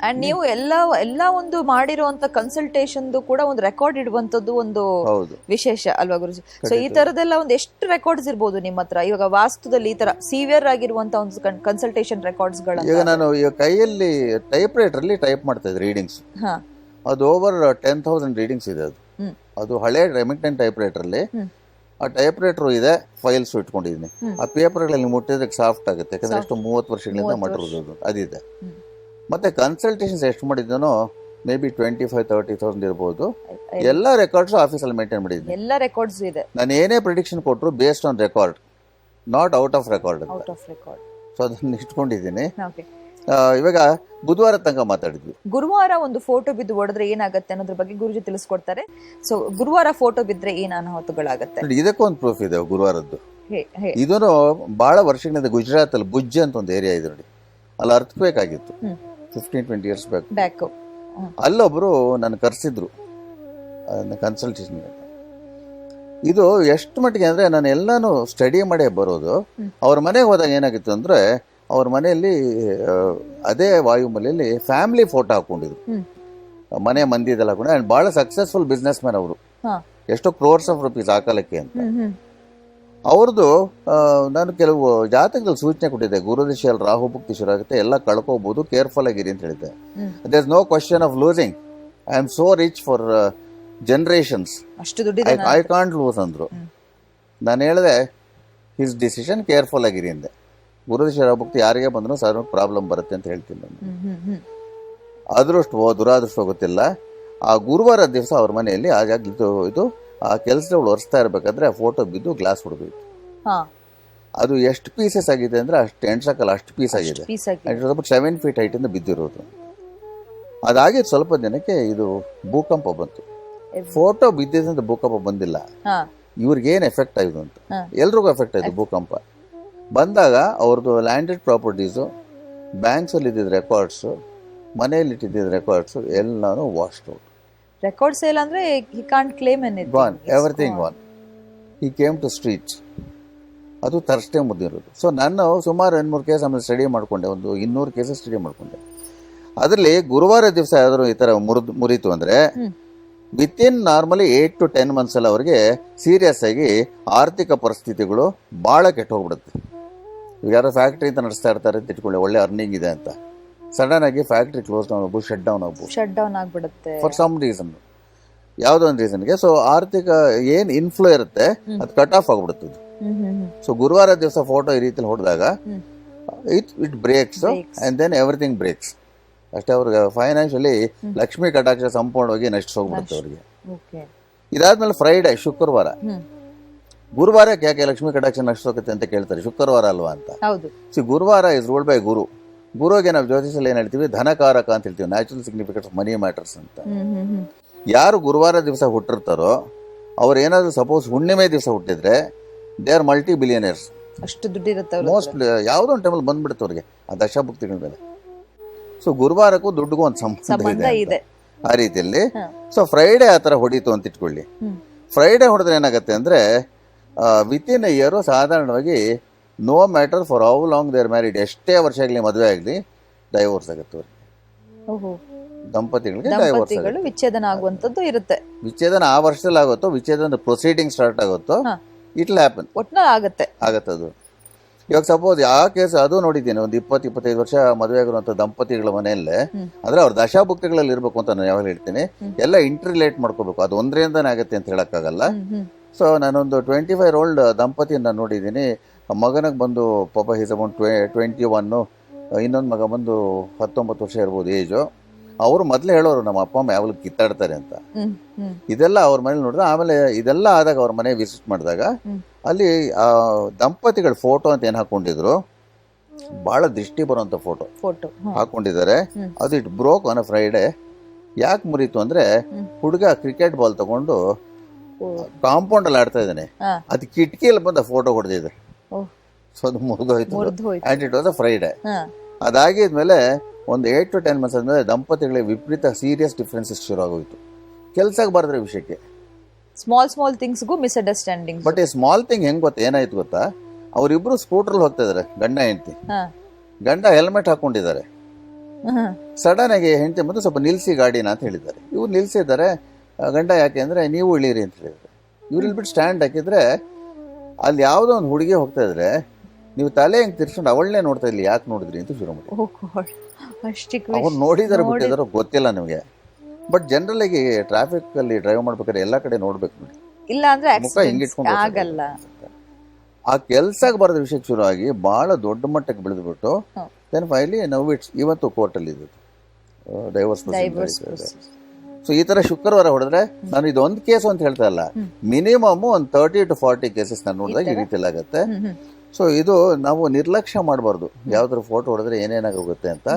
A: ಅಂಡ್ ನೀವು ಎಲ್ಲ ಒಂದು ಮಾಡಿರುವಂತ ಕನ್ಸಲ್ಟೇಷನ್ ಕೂಡ ಒಂದು ರೆಕಾರ್ಡ್ ಇಡುವಂತದ್ದು ಒಂದು ವಿಶೇಷ ಅಲ್ವಾ ಗುರುಜಿ? ಸೊ ಈ ತರದೆಲ್ಲ ಒಂದು ಎಷ್ಟು ರೆಕಾರ್ಡ್ಸ್ ಇರ್ಬೋದು ನಿಮ್ಮ ಹತ್ರ? ಇವಾಗ ವಾಸ್ತುದಲ್ಲಿ ಈ ತರ ಸಿವಿಯರ್ ಆಗಿರುವಂತ ಒಂದು ಕನ್ಸಲ್ಟೇಷನ್ ರೆಕಾರ್ಡ್ಸ್ ಗಳು.
B: ಈಗ ನಾನು ಈಗ ಕೈಯಲ್ಲಿ ಟೈಪ್ ರೈಟರ್ ಅಲ್ಲಿ ಟೈಪ್ ಮಾಡ್ತಾ ಇದ್ದೆ ರೀಡಿಂಗ್ಸ್. ಅದು ಓವರ್ 10,000 ರೀಡಿಂಗ್ಸ್ ಇದೆ. ಅದು ಹಳೆ ರೆಮಿಂಗ್ಟನ್ ಟೈಪ್ ರೈಟರ್ ಅಲ್ಲಿ. ಆ ಟೈಪ್ ರೈಟರ್ ಇದೆ, ಫೈಲ್ಸ್ ಇಟ್ಕೊಂಡಿದ್ದೀನಿ. ಆ ಪೇಪರ್ಗಳಲ್ಲಿ ಮುಟ್ಟಿದ್ರೆ ಸಾಫ್ಟ್ ಆಗುತ್ತೆ, ಯಾಕಂದ್ರೆ ಎಷ್ಟು 30 ವರ್ಷಗಳಿಂದ ಮಾಡಿರೋದು ಅದಿದೆ. ಮತ್ತೆ ಕನ್ಸಲ್ಟೇಷನ್ಸ್ ಎಷ್ಟು ಮಾಡಿದ್ದಾನೋ ಮೇ ಬಿ 25,000-30,000 ಇರ್ಬೋದು. ಎಲ್ಲ ರೆಕಾರ್ಡ್ಸ್ ಆಫೀಸಲ್ಲಿ ಮೇಂಟೈನ್ ಮಾಡಿದ್ದೀನಿ.
A: ಎಲ್ಲ ರೆಕಾರ್ಡ್ಸ್ ಇದೆ.
B: ನಾನು ಏನೇ ಪ್ರಿಡಿಕ್ಷನ್ ಕೊಟ್ಟರು based on record, not out of record. So ಅದನ್ನ ಇಟ್ಕೊಂಡಿದ್ದೀನಿ. ಇವಾಗ ಬುಧವಾರ ತನಕ ಮಾತಾಡಿದ್ವಿ.
A: ಗುರುವಾರ ಒಂದು ಫೋಟೋ ಬಿದ್ದು ಹೊಡೆದ್ರೆ ಏನಾಗುತ್ತೆ ಅನ್ನೋದ್ರ ಬಗ್ಗೆ ಗುರುಜಿ ತಿಳಿಸ್ಕೊಡ್ತಾರೆ. ಸೊ ಗುರುವಾರ ಫೋಟೋ ಬಿದ್ರೆ ಏನ್ ಅನಾಹುತಗಳಾಗತ್ತೆ?
B: ಇದಕ್ಕೊಂದು ಪ್ರೂಫ್ ಇದೆ ಗುರುವಾರದ್ದು. ಇದನ್ನು ಬಹಳ ವರ್ಷಗಳಿಂದ ಗುಜರಾತ್ ಅಲ್ಲಿ ಭುಜ್ ಅಂತ ಒಂದು ಏರಿಯಾ ಇದೆ ನೋಡಿ, ಅಲ್ಲಿ ಅರ್ಥಕ್ವೇಕ್ ಆಗಿತ್ತು 15-20 years ಬ್ಯಾಕ್. ಅಲ್ಲೊಬ್ರು ನನ್ನ ಕರೆಸಿದ್ರು ಕನ್ಸಲ್ಟೇಷನ್. ಇದು ಎಷ್ಟು ಮಟ್ಟಿಗೆ ಅಂದ್ರೆ ನಾನು ಎಲ್ಲಾನು ಸ್ಟಡಿ ಮಾಡೇ ಬರೋದು. ಅವ್ರ ಮನೆಗೆ ಹೋದಾಗ ಏನಾಗಿತ್ತು ಅಂದ್ರೆ, ಅವ್ರ ಮನೆಯಲ್ಲಿ ಅದೇ ವಾಯುಮಲೆಯಲ್ಲಿ ಫ್ಯಾಮಿಲಿ ಫೋಟೋ ಹಾಕೊಂಡಿದ್ರು, ಮನೆ ಮಂದಿದೆಲ್ಲ ಹಾಕೊಂಡು. ಅಂಡ್ ಬಹಳ ಸಕ್ಸಸ್ಫುಲ್ ಬಿಸ್ನೆಸ್ ಮ್ಯಾನ್ ಅವರು, ಎಷ್ಟೋ crores of rupees ಆ ಕಾಲಕ್ಕೆ ಅಂತ. ಅವ್ರದ್ದು ನಾನು ಕೆಲವು ಜಾತಕದಲ್ಲಿ ಸೂಚನೆ ಕೊಟ್ಟಿದ್ದೆ, ಗುರುದಶೆಯಲ್ಲಿ ರಾಹು ಭುಕ್ತಿ ಶುರು ಆಗುತ್ತೆ, ಎಲ್ಲ ಕಳ್ಕೋಬಹುದು, ಕೇರ್ಫುಲ್ ಆಗಿರಿ ಅಂತ ಹೇಳಿದ್ದೆ. There is no question of losing, I am so rich for generations, I can't lose ಅಂದ್ರು. ನಾನು ಹೇಳಿದೆ ಹಿಸ್ ಡಿಸಿಷನ್, ಕೇರ್ಫುಲ್ ಆಗಿರಿ ಅಂದೆ. ಗುರುದಶೆ ಭಕ್ತಿ ಯಾರಿಗೆ ಬಂದ್ರು ಸರ್ ಪ್ರಾಬ್ಲಮ್ ಬರುತ್ತೆ ಅಂತ ಹೇಳ್ತೀನಿ ನಾನು. ಅದೃಷ್ಟವೋ ದುರಾದೃಷ್ಟವೋ ಗೊತ್ತಿಲ್ಲ, ಆ ಗುರುವಾರ ದಿವಸ ಅವ್ರ ಮನೆಯಲ್ಲಿ ಇದು ಆ ಕೆಲಸಗಳು ಒರೆಸ್ತಾ ಇರ್ಬೇಕಾದ್ರೆ ಆ ಫೋಟೋ ಬಿದ್ದು ಗ್ಲಾಸ್ ಹೊಡೆದೋಯ್ತು. ಅದು ಎಷ್ಟು ಪೀಸಸ್ ಆಗಿದೆ ಅಂದ್ರೆ ಅಷ್ಟು ಎಣ್ಸಕ್ಕಲ್ಲ, ಅಷ್ಟು ಪೀಸ್ ಆಗಿದೆ. 7 feet ಹೈಟ್ ಇಂದ ಬಿದ್ದಿರೋದು. ಅದಾಗಿದ್ದು ಸ್ವಲ್ಪ ದಿನಕ್ಕೆ ಇದು ಭೂಕಂಪ ಬಂತು. ಫೋಟೋ ಬಿದ್ದಿದ್ದಂತ ಭೂಕಂಪ ಬಂದಿಲ್ಲ, ಇವ್ರಿಗೇನು ಎಫೆಕ್ಟ್ ಆಯ್ತು ಅಂತ ಎಲ್ರಿಗೂ ಎಫೆಕ್ಟ್ ಆಯ್ತು ಭೂಕಂಪ ಬಂದಾಗ. ಅವ್ರದ್ದು ಲ್ಯಾಂಡೆಡ್ ಪ್ರಾಪರ್ಟೀಸು, ಬ್ಯಾಂಕ್ಸಲ್ಲಿ ಇದ್ದಿದ್ದ ರೆಕಾರ್ಡ್ಸು, ಮನೆಯಲ್ಲಿ ಇಟ್ಟಿದ್ದ ರೆಕಾರ್ಡ್ಸು ಎಲ್ಲಾನು ವಾಶ್ಡ್ ಔಟ್.
A: ರೆಕಾರ್ಡ್ ಸೇಲ್ ಅಂದ್ರೆ he can't claim anything.
B: Gone, everything gone. He came to streets. ಅದು ಥರ್ಸ್ಡೇ ಮುದ್ದಿರೋದು. ಸೊ ನಾನು ಸುಮಾರು 2-3 ಕೇಸ್ ಆಮೇಲೆ ಸ್ಟಡಿ ಮಾಡಿಕೊಂಡೆ, ಒಂದು 200 ಕೇಸಸ್ ಸ್ಟಡಿ ಮಾಡಿಕೊಂಡೆ. ಅದರಲ್ಲಿ ಗುರುವಾರ ದಿವಸ ಯಾವ್ದಾದ್ರು ಈ ಥರ ಮುರಿತು ಅಂದರೆ ವಿತಿನ್ ನಾರ್ಮಲಿ 8 to 10 months ಅಲ್ಲಿ ಅವ್ರಿಗೆ ಸೀರಿಯಸ್ ಆಗಿ ಆರ್ಥಿಕ ಪರಿಸ್ಥಿತಿಗಳು ಭಾಳ ಕೆಟ್ಟು ಹೋಗ್ಬಿಡುತ್ತೆ. ಈಗ ಯಾರೋ ಫ್ಯಾಕ್ಟ್ರಿ ಅಂತ ನಡೆಸ್ತಾ ಇರ್ತಾರೆ ಅಂತ ಇಟ್ಕೊಳ್ಳಿ, ಒಳ್ಳೆ ಅರ್ನಿಂಗ್ ಇದೆ ಅಂತ, ಸಡನ್ ಆಗಿ ಫ್ಯಾಕ್ಟ್ರಿ ಕ್ಲೋಸ್ ಡೌನ್ ಆಗ್ಬೋದು, ಶಟ್ ಡೌನ್ ಆಗ್ಬಿಡುತ್ತೆ ಫಾರ್ ಸಮ್ ರೀಸನ್. ಯಾವುದೋ ಒಂದು ರೀಸನ್ಗೆ. ಸೊ ಆರ್ಥಿಕ ಏನ್ ಇನ್ಫ್ಲೋ ಇರುತ್ತೆ ಅದು ಕಟ್ ಆಫ್ ಆಗ್ಬಿಡುತ್ತದೆ. ಸೊ ಗುರುವಾರ ದಿವಸ ಫೋಟೋ ಈ ರೀತಿ ಹೊಡೆದಾಗ it breaks and then everything breaks ಅಷ್ಟೇ. ಅವ್ರಿಗೆ ಫೈನಾನ್ಷಿಯಲಿ ಲಕ್ಷ್ಮಿ ಕಟಾಕ್ಷ ಸಂಪೂರ್ಣವಾಗಿ ನಷ್ಟ ಹೋಗ್ಬಿಡುತ್ತೆ ಅವ್ರಿಗೆ. ಇದಾದ್ಮೇಲೆ ಫ್ರೈಡೆ ಶುಕ್ರವಾರ. ಗುರುವಾರಕ್ಕೆ ಯಾಕೆ ಲಕ್ಷ್ಮಿ ಕಟಾಕ್ಷ ನಷ್ಟ ಹೋಗುತ್ತೆ ಅಂತ ಕೇಳ್ತಾರೆ, ಶುಕ್ರವಾರ ಅಲ್ವಾ ಅಂತ. ಗುರುವಾರ ಇಸ್ ರೂಲ್ಡ್ ಬೈ ಗುರು. ಗುರುಗೆ ನಾವು ಜ್ಯೋತಿಷಲ್ಲಿ ಏನ್ ಹೇಳ್ತೀವಿ, ಧನಕಾರಕ ಅಂತ ಹೇಳ್ತೀವಿ, natural significance of money matters ಅಂತ. ಯಾರು ಗುರುವಾರ ದಿವಸ ಹುಟ್ಟಿರ್ತಾರೋ ಅವ್ರು ಏನಾದ್ರು ಸಪೋಸ್ ಹುಣ್ಣಿಮೆ ದಿವಸ ಹುಟ್ಟಿದ್ರೆ ದೇ ಆರ್ ಮಲ್ಟಿ ಬಿಲಿಯನರ್ಸ್.
A: ಅಷ್ಟು ದುಡ್ಡು ಇರುತ್ತೆ
B: ಮೋಸ್ಟ್ ಯಾವುದೋ ಒಂದು ಟೈಮಲ್ಲಿ ಬಂದ್ಬಿಡುತ್ತೆ ಅವ್ರಿಗೆ ಆ ದಶಭುಕ್ತಿಗಳ ಮೇಲೆ. ಸೊ ಗುರುವಾರಕ್ಕೂ ದುಡ್ಡಿಗೂ ಒಂದು ಸಂಬಂಧ ಇದೆ ಆ ರೀತಿಯಲ್ಲಿ. ಸೊ ಫ್ರೈಡೆ ಆ ಥರ ಹೊಡೀತು ಅಂತ ಇಟ್ಕೊಳ್ಳಿ. ಫ್ರೈಡೆ ಹೊಡೆದ್ರೆ ಏನಾಗುತ್ತೆ ಅಂದರೆ ವಿತಿನ್ ಎ ಇಯರು ಸಾಧಾರಣವಾಗಿ no matter for how long they're married, ಎಷ್ಟೇ ವರ್ಷ ಆಗಲಿ ಮದುವೆ ಆಗಲಿ ಡೈವೋರ್ಸ್ ಆಗುತ್ತೆ ಅವ್ರಿಗೆ. ದಂಪತಿಗಳಿಗೆ ಡೈವೋರ್ಸ್
A: ವಿಚ್ಛೇದನ ಆಗುವಂತದ್ದು ಇರುತ್ತೆ.
B: ವಿಚ್ಛೇದನ ಆ ವರ್ಷದಲ್ಲಿ ಆಗುತ್ತೋ, ವಿಚ್ಛೇದನ ಪ್ರೊಸೀಡಿಂಗ್ ಸ್ಟಾರ್ಟ್ ಆಗುತ್ತೋ, ಇಟ್ ವಿಲ್ ಹ್ಯಾಪನ್, ಆಗತ್ತದು. ಇವಾಗ ಸಪೋಸ್ ಆ ಕೇಸ್ ಅದು ನೋಡಿದ್ದೀನಿ, ಒಂದು 20-25 ವರ್ಷ ಮದುವೆ ಆಗಿರುವಂತ ದಂಪತಿಗಳ ಮನೆಯಲ್ಲೇ, ಅಂದ್ರೆ ಅವ್ರ ದಶಾಭುಕ್ತಿಗಳಲ್ಲಿ ಇರ್ಬೇಕು ಅಂತ ನಾನು ಯಾವಾಗ ಹೇಳ್ತೀನಿ, ಎಲ್ಲ ಇಂಟರ್ರಿಲೇಟ್ ಮಾಡ್ಕೋಬೇಕು. ಅದು ಒಂದರಿಂದನೇ ಆಗುತ್ತೆ ಅಂತ ಹೇಳಕ್ಕಾಗಲ್ಲ. ಸೊ ನಾನೊಂದು 25-year-old ದಂಪತಿಯನ್ನ ನೋಡಿದ್ದೀನಿ. ಮಗನಿಗೆ ಬಂದು ಪಾಪ ಈಸ್ ಅಬೌಟ್ 21, ಇನ್ನೊಂದು ಮಗ ಬಂದು 19 ವರ್ಷ ಇರ್ಬೋದು ಏಜು. ಅವ್ರು ಮೊದಲೇ ಹೇಳೋರು ನಮ್ಮ ಅಪ್ಪ ಅಮ್ಮ ಯಾವಾಗಲೂ ಕಿತ್ತಾಡ್ತಾರೆ ಅಂತ. ಇದೆಲ್ಲ ಅವ್ರ ಮನೇಲಿ ನೋಡಿದ್ರೆ, ಆಮೇಲೆ ಇದೆಲ್ಲ ಆದಾಗ ಅವ್ರ ಮನೆ ವಿಸಿಟ್ ಮಾಡಿದಾಗ ಅಲ್ಲಿ ಆ ದಂಪತಿಗಳ ಫೋಟೋ ಅಂತ ಏನ್ ಹಾಕೊಂಡಿದ್ರು, ಬಹಳ ದೃಷ್ಟಿ ಬರುವಂತ ಫೋಟೋ ಹಾಕೊಂಡಿದ್ದಾರೆ. ಅದು it broke on a Friday. ಯಾಕೆ ಮುರಿತು ಅಂದ್ರೆ, ಹುಡುಗ ಕ್ರಿಕೆಟ್ ಬಾಲ್ ತಗೊಂಡು ಕಾಂಪೌಂಡ್ ಅಲ್ಲಿ ಆಡ್ತಾ ಇದ್ದಾನೆ, ಅದು ಕಿಟಕಿಯಲ್ಲಿ ಬಂದ ಫೋಟೋ ಹೊಡೆದಿದೆ. ಸೊ ಅದು ಮುರಿದೋಯ್ತು. And it was a Friday. ಅದಾಗಿದ್ಮೇಲೆ ಒಂದು 8 to 10 months ಆದ್ಮೇಲೆ ದಂಪತಿಗಳಿಗೆ ವಿಪರೀತ ಸೀರಿಯಸ್ ಡಿಫ್ರೆನ್ಸಸ್ ಶುರು ಆಗೋಯ್ತು. ಕೆಲ್ಸಕ್ಕೆ ಬರದ್ರೆ ವಿಷಯಕ್ಕೆ,
A: ಸ್ಮಾಲ್ ಥಿಂಗ್ಸ್ಗೂ ಮಿಸ್ಅಂಡರ್ಸ್ಟ್ಯಾಂಡಿಂಗ್.
B: ಬಟ್ ಈ ಸ್ಮಾಲ್ ಥಿಂಗ್ ಹೆಂಗ್ ಗೊತ್ತಾ, ಏನಾಯ್ತು ಗೊತ್ತಾ, ಅವರಿಬ್ರು ಸ್ಕೂಟರ್ ಹೋಗ್ತಾ ಇದಾರೆ, ಗಂಡ ಹೆಂಡತಿ. ಗಂಡ ಹೆಲ್ಮೆಟ್ ಹಾಕೊಂಡಿದ್ದಾರೆ. ಸಡನ್ ಆಗಿ ಹೆಂಡತಿ ಬಂದು ಸ್ವಲ್ಪ ನಿಲ್ಸಿ ಗಾಡಿನ ಅಂತ ಹೇಳಿದ್ದಾರೆ. ಇವ್ರು ನಿಲ್ಸಿದ್ದಾರೆ. ಗಂಡ ಯಾಕೆ ಅಂದ್ರೆ, ನೀವು ಇಳೀರಿ ಅಂತ ಹೇಳಿದ್ರು. ಇವ್ರು ಇಲ್ಬಿಟ್ಟು ಸ್ಟ್ಯಾಂಡ್ ಹಾಕಿದ್ರೆ ಅಲ್ಲಿ ಯಾವುದೋ ಒಂದು ಹುಡುಗಿ ಹೋಗ್ತಾ ಇದ್ರೆ, ನೀವು ತಲೆ ಹೆಂಗ್ ತಿರ್ಸ್ಕೊಂಡು ಅವಳನ್ನೇ ನೋಡ್ತಾ ಇಲ್ಲಿ, ಯಾಕೆ ನೋಡಿದ್ರಿ ಅಂತ ಶುರು ಮಾಡಿ. ಅವ್ರು ನೋಡಿದಾರೆ ಬಿಟ್ಟಿದಾರೋ ಗೊತ್ತಿಲ್ಲ ನಿಮಗೆ. ಬಟ್ ಜನರಲ್ ಆಗಿ ಟ್ರಾಫಿಕ್ ಅಲ್ಲಿ ಡ್ರೈವ್ ಮಾಡ್ಬೇಕಾದ್ರೆ ಎಲ್ಲಾ ಕಡೆ ನೋಡ್ಬೇಕು ನೋಡಿ,
A: ಇಲ್ಲ ಅಂದ್ರೆ
B: ಮುಖ ಹಿಂಗಿಟ್ಕೊಂಡು ಆ ಕೆಲ್ಸಕ್ಕೆ ಬರೋದ ವಿಷಯಕ್ಕೆ ಶುರು ಆಗಿ ಬಹಳ ದೊಡ್ಡ ಮಟ್ಟಕ್ಕೆ ಬೆಳೆದ್ಬಿಟ್ಟು ದೆನ್ ಫೈನಲಿ ನಾವು ಇವತ್ತು ಕೋರ್ಟ್ ಅಲ್ಲಿ ಇದ್ದು ಡೈವರ್ಸ್. ಸೊ ಈ ತರ ಶುಕ್ರವಾರ ಹೊಡೆದ್ರೆ, ನಾನು ಇದೊಂದು ಕೇಸು ಅಂತ ಹೇಳ್ತಾ ಇಲ್ಲ, ಮಿನಿಮಮ್ ಒಂದು 30 to 40 ಕೇಸಸ್ ನಾನು ನೋಡಿದಾಗ ಈ ರೀತಿಯಲ್ಲಿ ಆಗುತ್ತೆ. ಸೊ ಇದು ನಾವು ನಿರ್ಲಕ್ಷ್ಯ ಮಾಡಬಾರ್ದು, ಯಾವ್ದಾದ್ರು ಫೋಟೋ ಹೊಡೆದ್ರೆ ಏನೇನಾಗುತ್ತೆ ಅಂತ.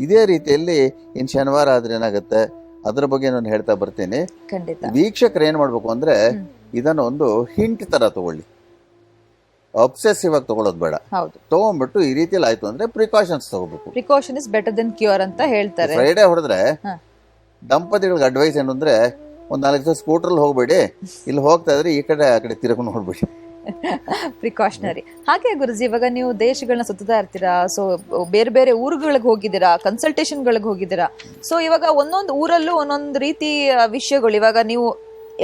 B: ಇದೇ ರೀತಿಯಲ್ಲಿ ಇನ್ ಶನಿವಾರ ಆದ್ರೆ ಏನಾಗುತ್ತೆ ಅದ್ರ ಬಗ್ಗೆ ನಾನು ಹೇಳ್ತಾ ಬರ್ತೀನಿ. ವೀಕ್ಷಕರು ಏನ್ ಮಾಡ್ಬೇಕು ಅಂದ್ರೆ, ಇದನ್ನ ಒಂದು ಹಿಂಟ್ ತರ ತಗೊಳ್ಳಿ, ಅಬ್ಸೆಸಿವ್ ಆಗಿ ತಗೊಳ್ಳೋದು ಬೇಡ. ತಗೊಂಡ್ಬಿಟ್ಟು ಈ ರೀತಿಯಲ್ಲಿ ಆಯ್ತು ಅಂದ್ರೆ ಪ್ರಿಕಾಷನ್ಸ್ ತಗೋಬೇಕು.
A: Precaution is better then cure ಅಂತ ಹೇಳ್ತಾರೆ.
B: ಫ್ರೈಡೆ ಹೊಡೆದ್ರೆ ದಂಪತಿಗಳಿಗೆ ಅಡ್ವೈಸ್ ಏನು ಅಂದ್ರೆ, ಒಂದ್ 4 ದಿವಸ ಸ್ಕೂಟರ್ ಹೋಗ್ಬೇಡಿ, ಇಲ್ಲಿ ಹೋಗ್ತಾ ಇದ್ರೆ ಈ ಕಡೆ ಆ ಕಡೆ ತಿರ್ಕೊಂಡು ನೋಡ್ಬೇಡಿ.
A: ಪ್ರಿಕಾಷನರಿ. ಹಾಗೆ ಗುರುಜಿ, ಇವಾಗ ನೀವು ದೇಶಗಳನ್ನ ಸುತ್ತಾ ಇರ್ತೀರಾ, ಸೊ ಬೇರೆ ಬೇರೆ ಊರುಗಳಿಗೆ ಹೋಗಿದ್ದೀರಾ, ಕನ್ಸಲ್ಟೇಷನ್ಗಳಿಗೆ ಹೋಗಿದ್ದೀರಾ. ಸೊ ಇವಾಗ ಒಂದೊಂದು ಊರಲ್ಲೂ ಒಂದೊಂದು ರೀತಿ ವಿಷಯಗಳು, ಇವಾಗ ನೀವು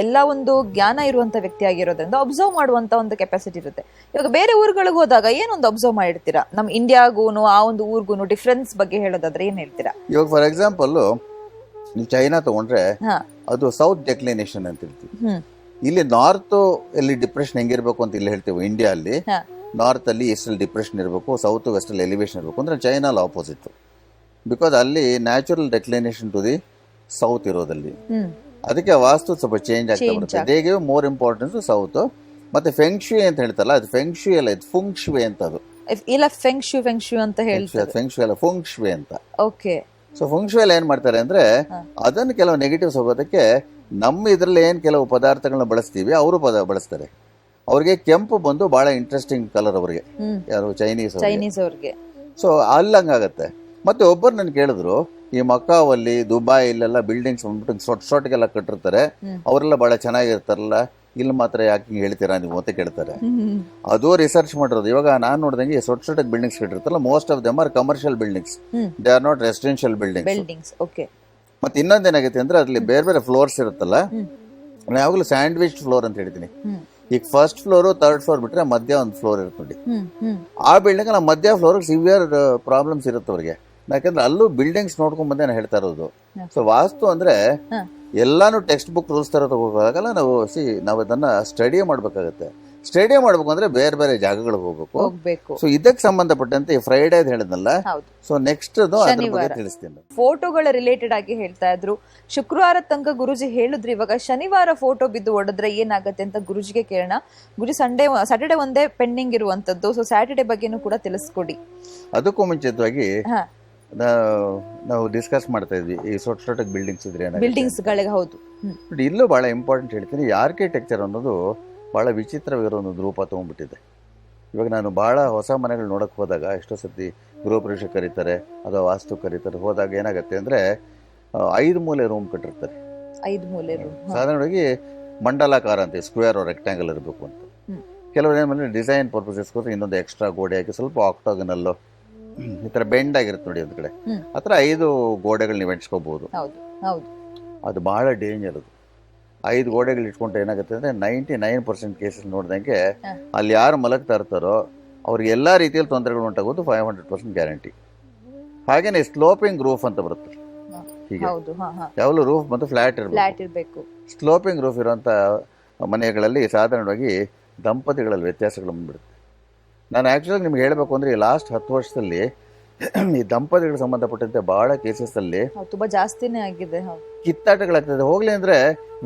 A: ಎಲ್ಲ ಒಂದು ಜ್ಞಾನ ಇರುವಂತ ವ್ಯಕ್ತಿ ಆಗಿರೋದ್ರಿಂದ ಅಬ್ಸರ್ವ್ ಮಾಡುವಂತ ಒಂದು ಕೆಪಾಸಿಟಿ ಇರುತ್ತೆ. ಇವಾಗ ಬೇರೆ ಊರುಗಳಿಗೆ ಹೋದಾಗ ಏನೊಂದು ಅಬ್ಸರ್ವ್ ಮಾಡಿರ್ತೀರಾ, ನಮ್ ಇಂಡಿಯಾಗೂನು ಆ ಒಂದು ಊರ್ಗೂನು ಡಿಫ್ರೆನ್ಸ್ ಬಗ್ಗೆ ಹೇಳೋದಾದ್ರೆ ಏನ್ ಹೇಳ್ತೀರಾ?
B: ಇವಾಗ ಫಾರ್ ಎಕ್ಸಾಂಪಲ್ ನೀವು ಚೈನಾ ತಗೊಂಡ್ರೆ ಅದು ಸೌತ್ ಡೆಕ್ಲಿನೇಷನ್ ಅಂತ ಹೇಳ್ತೀವಿ. ಇಲ್ಲಿ ನಾರ್ತ್ ಅಲ್ಲಿ ಡಿಪ್ರೆಷನ್ ಹೆಂಗಿರ್ಬೇಕು ಅಂತ ಇಲ್ಲಿ ಹೇಳ್ತೀವಿ. ಇಂಡಿಯಾ ಅಲ್ಲಿ ನಾರ್ತ್ ಅಲ್ಲಿ ಈಸ್ಟ್ ಅಲ್ಲಿ ಡಿಪ್ರೆಷನ್ ಇರಬೇಕು, ಸೌತ್ ವೆಸ್ಟ್ ಅಲ್ಲಿ ಎಲಿವೇಶನ್ ಇರಬೇಕು. ಅಂದ್ರೆ ಚೈನಾ ಆಪೋಸಿಟ್, ಬಿಕಾಸ್ ಅಲ್ಲಿ natural declination to the south ಇರೋದಲ್ಲಿ. ಅದಕ್ಕೆ ವಾಸ್ತು ಸ್ವಲ್ಪ ಚೇಂಜ್ ಆಗ್ತಾ ಬರುತ್ತೆ. They give more importance south. ಮತ್ತೆ ಫೆಂಗ್ಶುಯಿ ಅಂತ ಹೇಳ್ತಾರಲ್ಲ, ಅದು ಫೆಂಗ್ಶುಯಿ ಅಲ್ಲ, ಇದು ಫುಂಗ್ಶುಯಿ ಅಂತ. ಅದು
A: ಇಲ್ಲ ಫೆಂಗ್ಶುಯಿ ಅಂತ ಹೇಳ್ತಾರೆ.
B: ಫೆಂಗ್ಶುಯಿ ಅಲ್ಲ, ಫುಂಗ್ಶುಯಿ ಅಂತ.
A: ಓಕೆ.
B: ಸೊ ಫುಂಗ್ಶುಯಲ್ಲಿ ಏನ್ ಮಾಡ್ತಾರೆ ಅಂದ್ರೆ, ಅದನ್ನು ಕೆಲವು ನೆಗೆಟಿವ್ಸ್ ಹೋಗೋದಕ್ಕೆ ನಮ್ಮ ಇದ್ರಲ್ಲಿ ಏನ್ ಕೆಲವು ಪದಾರ್ಥಗಳನ್ನ ಬಳಸ್ತೀವಿ, ಅವರು ಬಳಸ್ತಾರೆ. ಅವ್ರಿಗೆ ಕೆಂಪು ಬಂದು ಬಹಳ ಇಂಟ್ರೆಸ್ಟಿಂಗ್ ಕಲರ್ ಅವ್ರಿಗೆ, ಯಾರು ಚೈನೀಸ್ ಅವ್ರಿಗೆ. ಸೊ ಅಲ್ಲಂಗಾಗತ್ತೆ. ಮತ್ತೆ ಒಬ್ಬರು ನನ್ ಕೇಳಿದ್ರು, ಈ ಮಕ್ಕಾವಲ್ಲಿ ದುಬೈ ಇಲ್ಲೆಲ್ಲ ಬಿಲ್ಡಿಂಗ್ಸ್ ಬಂದ್ಬಿಟ್ಟು ಸೊಟ್ಗೆಲ್ಲ ಕಟ್ಟಿರ್ತಾರೆ, ಅವರೆಲ್ಲ ಬಹಳ ಚೆನ್ನಾಗಿರ್ತಾರಲ್ಲ, ಇಲ್ಲಿ ಮಾತ್ರ ಯಾಕೆ ಹೇಳ್ತೀರಾ ನೀವು ಅಂತ ಕೇಳ್ತಾರೆ. ಅದು ರಿಸರ್ಚ್ ಮಾಡಿರೋದು. ಇವಾಗ ನಾನ್ ನೋಡಿದಂಗೆ ಸೊಟ್ಟ ಬಿಲ್ಡಿಂಗ್ಸ್ ಕಟ್ಟಿರ್ತಾರಲ್ಲ, most of them are commercial buildings, they are not residential buildings. ಮತ್ತೆ ಇನ್ನೊಂದೇನಾಗುತ್ತೆ ಅಂದ್ರೆ, ಅದ್ರಲ್ಲಿ ಬೇರೆ ಬೇರೆ ಫ್ಲೋರ್ಸ್ ಇರುತ್ತಲ್ಲ, ನಾನು ಯಾವಾಗಲೂ ಸ್ಯಾಂಡ್ವಿಚ್ ಫ್ಲೋರ್ ಅಂತ ಹೇಳ್ತೀನಿ. ಈಗ ಫಸ್ಟ್ ಫ್ಲೋರ್, 3rd ಫ್ಲೋರ್ ಬಿಟ್ರೆ ಮಧ್ಯ ಒಂದು ಫ್ಲೋರ್ ಇರುತ್ತೆ ನೋಡಿ. ಆ ಬಿಲ್ಡಿಂಗ್ ನಮ್ಮ ಮಧ್ಯ ಫ್ಲೋರ್ ಸಿವಿಯರ್ ಪ್ರಾಬ್ಲಮ್ಸ್ ಇರುತ್ತೆ ಅವ್ರಿಗೆ. ಯಾಕಂದ್ರೆ ಅಲ್ಲೂ ಬಿಲ್ಡಿಂಗ್ಸ್ ನೋಡ್ಕೊಂಡ್ ಬಂದೇ ನಾನು ಹೇಳ್ತಾ ಇರೋದು. ಸೊ ವಾಸ್ತು ಅಂದ್ರೆ ಎಲ್ಲಾನು ಟೆಕ್ಸ್ಟ್ ಬುಕ್ ರೂಲ್ಸ್ ಥರ ತಗೋಕ್ಕಾಗಲ್ಲ. ನಾವು ಅದನ್ನು ಸ್ಟಡಿ ಮಾಡಬೇಕಾಗತ್ತೆ. ಸ್ಟಡಿ ಮಾಡಬೇಕು ಅಂದರೆ ಬೇರೆ ಬೇರೆ ಜಾಗಗಳಿಗೆ
A: ಹೋಗ್ಬೇಕು.
B: ಸೊ ಇದಕ್ಕೆ ಸಂಬಂಧಪಟ್ಟಂತೆ ಈ ಫ್ರೈಡೇ ಅಂತ ಹೇಳಿದ್ನಲ್ಲ,
A: ಹೌದು.
B: ಸೊ ನೆಕ್ಸ್ಟ್ ಅದ್ರ ಬಗ್ಗೆ ತಿಳಿಸ್ತೀನಿ.
A: ಫೋಟೋಗಳ ರಿಲೇಟೆಡ್ ಆಗಿ ಹೇಳ್ತಾ ಇದ್ರು. ಶುಕ್ರವಾರ ತನಕ ಗುರುಜಿ ಹೇಳಿದ್ರು, ಇವಾಗ ಶನಿವಾರ ಫೋಟೋ ಬಿದ್ದು ಹೊಡೆದ್ರೆ ಏನಾಗುತ್ತೆ ಅಂತ ಗುರುಜಿಗೆ ಕೇಳೋಣ. ಗುರುಜಿ ಸ್ಯಾಟರ್ಡೆ ಒಂದೇ ಪೆಂಡಿಂಗ್ ಇರುವಂತದ್ದು, ಸೊ ಸ್ಯಾಟರ್ಡೆ ಬಗ್ಗೆನೂ ಕೂಡ ತಿಳಿಸ್ಕೊಡಿ.
B: ಅದಕ್ಕೂ ಮುಂಚಿತವಾಗಿ ನಾವು ಡಿಸ್ಕಸ್ ಮಾಡ್ತಾ ಇದ್ವಿ ಈ ಸೊಟ್ಟ ಬಿಲ್ಡಿಂಗ್ಸ್ ಇದ್ರೆ
A: ಬಿಲ್ಡಿಂಗ್ಸ್ ಗಳಿಗೆ. ಹೌದು.
B: ಇಲ್ಲೂ ಬಹಳ ಇಂಪಾರ್ಟೆಂಟ್ ಹೇಳ್ತೀನಿ. ಈ ಆರ್ಕಿಟೆಕ್ಚರ್ ಅನ್ನೋದು ಬಹಳ ವಿಚಿತ್ರವಿರೋ ಒಂದು ರೂಪ ತಗೊಂಡ್ಬಿಟ್ಟಿದೆ. ಇವಾಗ ನಾನು ಬಹಳ ಹೊಸ ಮನೆಗಳು ನೋಡಕ್ಕೆ ಹೋದಾಗ ಎಷ್ಟೋ ಸತಿ ಗೃಹ ಪ್ರವೇಶ ಕರೀತಾರೆ ಅಥವಾ ವಾಸ್ತು ಕರೀತಾರೆ. ಹೋದಾಗ ಏನಾಗುತ್ತೆ ಅಂದರೆ 5 ಮೂಲೆ ರೂಮ್ ಕಟ್ಟಿರ್ತಾರೆ.
A: 5 ಮೂಲೆ ರೂಮ್
B: ಸಾಧಾರಣವಾಗಿ ಮಂಡಲಾಕಾರ ಅಂತ, ಸ್ಕ್ವೇರ್ ರೆಕ್ಟ್ಯಾಂಗಲ್ ಇರಬೇಕು ಅಂತ. ಕೆಲವರು ಏನು ಮಾಡಿದ್ರೆ ಡಿಸೈನ್ ಪರ್ಪಸಸ್ಗೋಸ್ಕರ ಇನ್ನೊಂದು ಎಕ್ಸ್ಟ್ರಾ ಗೋಡೆ ಹಾಕಿ ಸ್ವಲ್ಪ ಆಕ್ಟಾಗನಲ್ಲೋ ಈ ಥರ ಬೆಂಡ್ ಆಗಿರುತ್ತೆ ನೋಡಿ ಒಂದು ಕಡೆ, ಆ ಥರ 5 ಗೋಡೆಗಳು ನೀವು ಎಣ್ಸ್ಕೋಬಹುದು. ಅದು ಬಹಳ ಡೇಂಜರ್. ಅದು 5 ಗೋಡೆಗಳು ಇಟ್ಕೊಂಡ್ರೆ ಏನಾಗುತ್ತೆ ಅಂದರೆ 99% ಕೇಸಸ್ ನೋಡಿದಂಗೆ ಅಲ್ಲಿ ಯಾರು ಮಲಗ್ತಾ ಇರ್ತಾರೋ ಅವ್ರಿಗೆ ಎಲ್ಲ ರೀತಿಯಲ್ಲಿ ತೊಂದರೆಗಳು ಉಂಟಾಗೋದು 500% ಗ್ಯಾರಂಟಿ. ಹಾಗೇನೆ ಸ್ಲೋಪಿಂಗ್ ರೂಫ್ ಅಂತ ಬರುತ್ತೆ. ಹೀಗೆ ಯಾವಾಗಲೂ ರೂಫ್ ಮತ್ತು ಫ್ಲಾಟ್ ಇರಬೇಕು. ಸ್ಲೋಪಿಂಗ್ ರೂಫ್ ಇರೋಂಥ ಮನೆಗಳಲ್ಲಿ ಸಾಧಾರಣವಾಗಿ ದಂಪತಿಗಳಲ್ಲಿ ವ್ಯತ್ಯಾಸಗಳು ಬಂದ್ಬಿಡುತ್ತೆ. ನಾನು ಆ್ಯಕ್ಚುಲಾಗಿ ನಿಮ್ಗೆ ಹೇಳಬೇಕು ಅಂದರೆ ಈ ಲಾಸ್ಟ್ 10 ವರ್ಷದಲ್ಲಿ ಈ ದಂಪತಿಗಳಿಗೆ ಸಂಬಂಧಪಟ್ಟಂತೆ ಬಹಳ ಕೇಸಸ್ಸಲ್ಲಿ
A: ತುಂಬಾ ಜಾಸ್ತಿನೇ ಆಗಿದೆ,
B: ಕಿತ್ತಾಟಗಳಾಗ್ತದೆ. ಹೋಗ್ಲಿ ಅಂದರೆ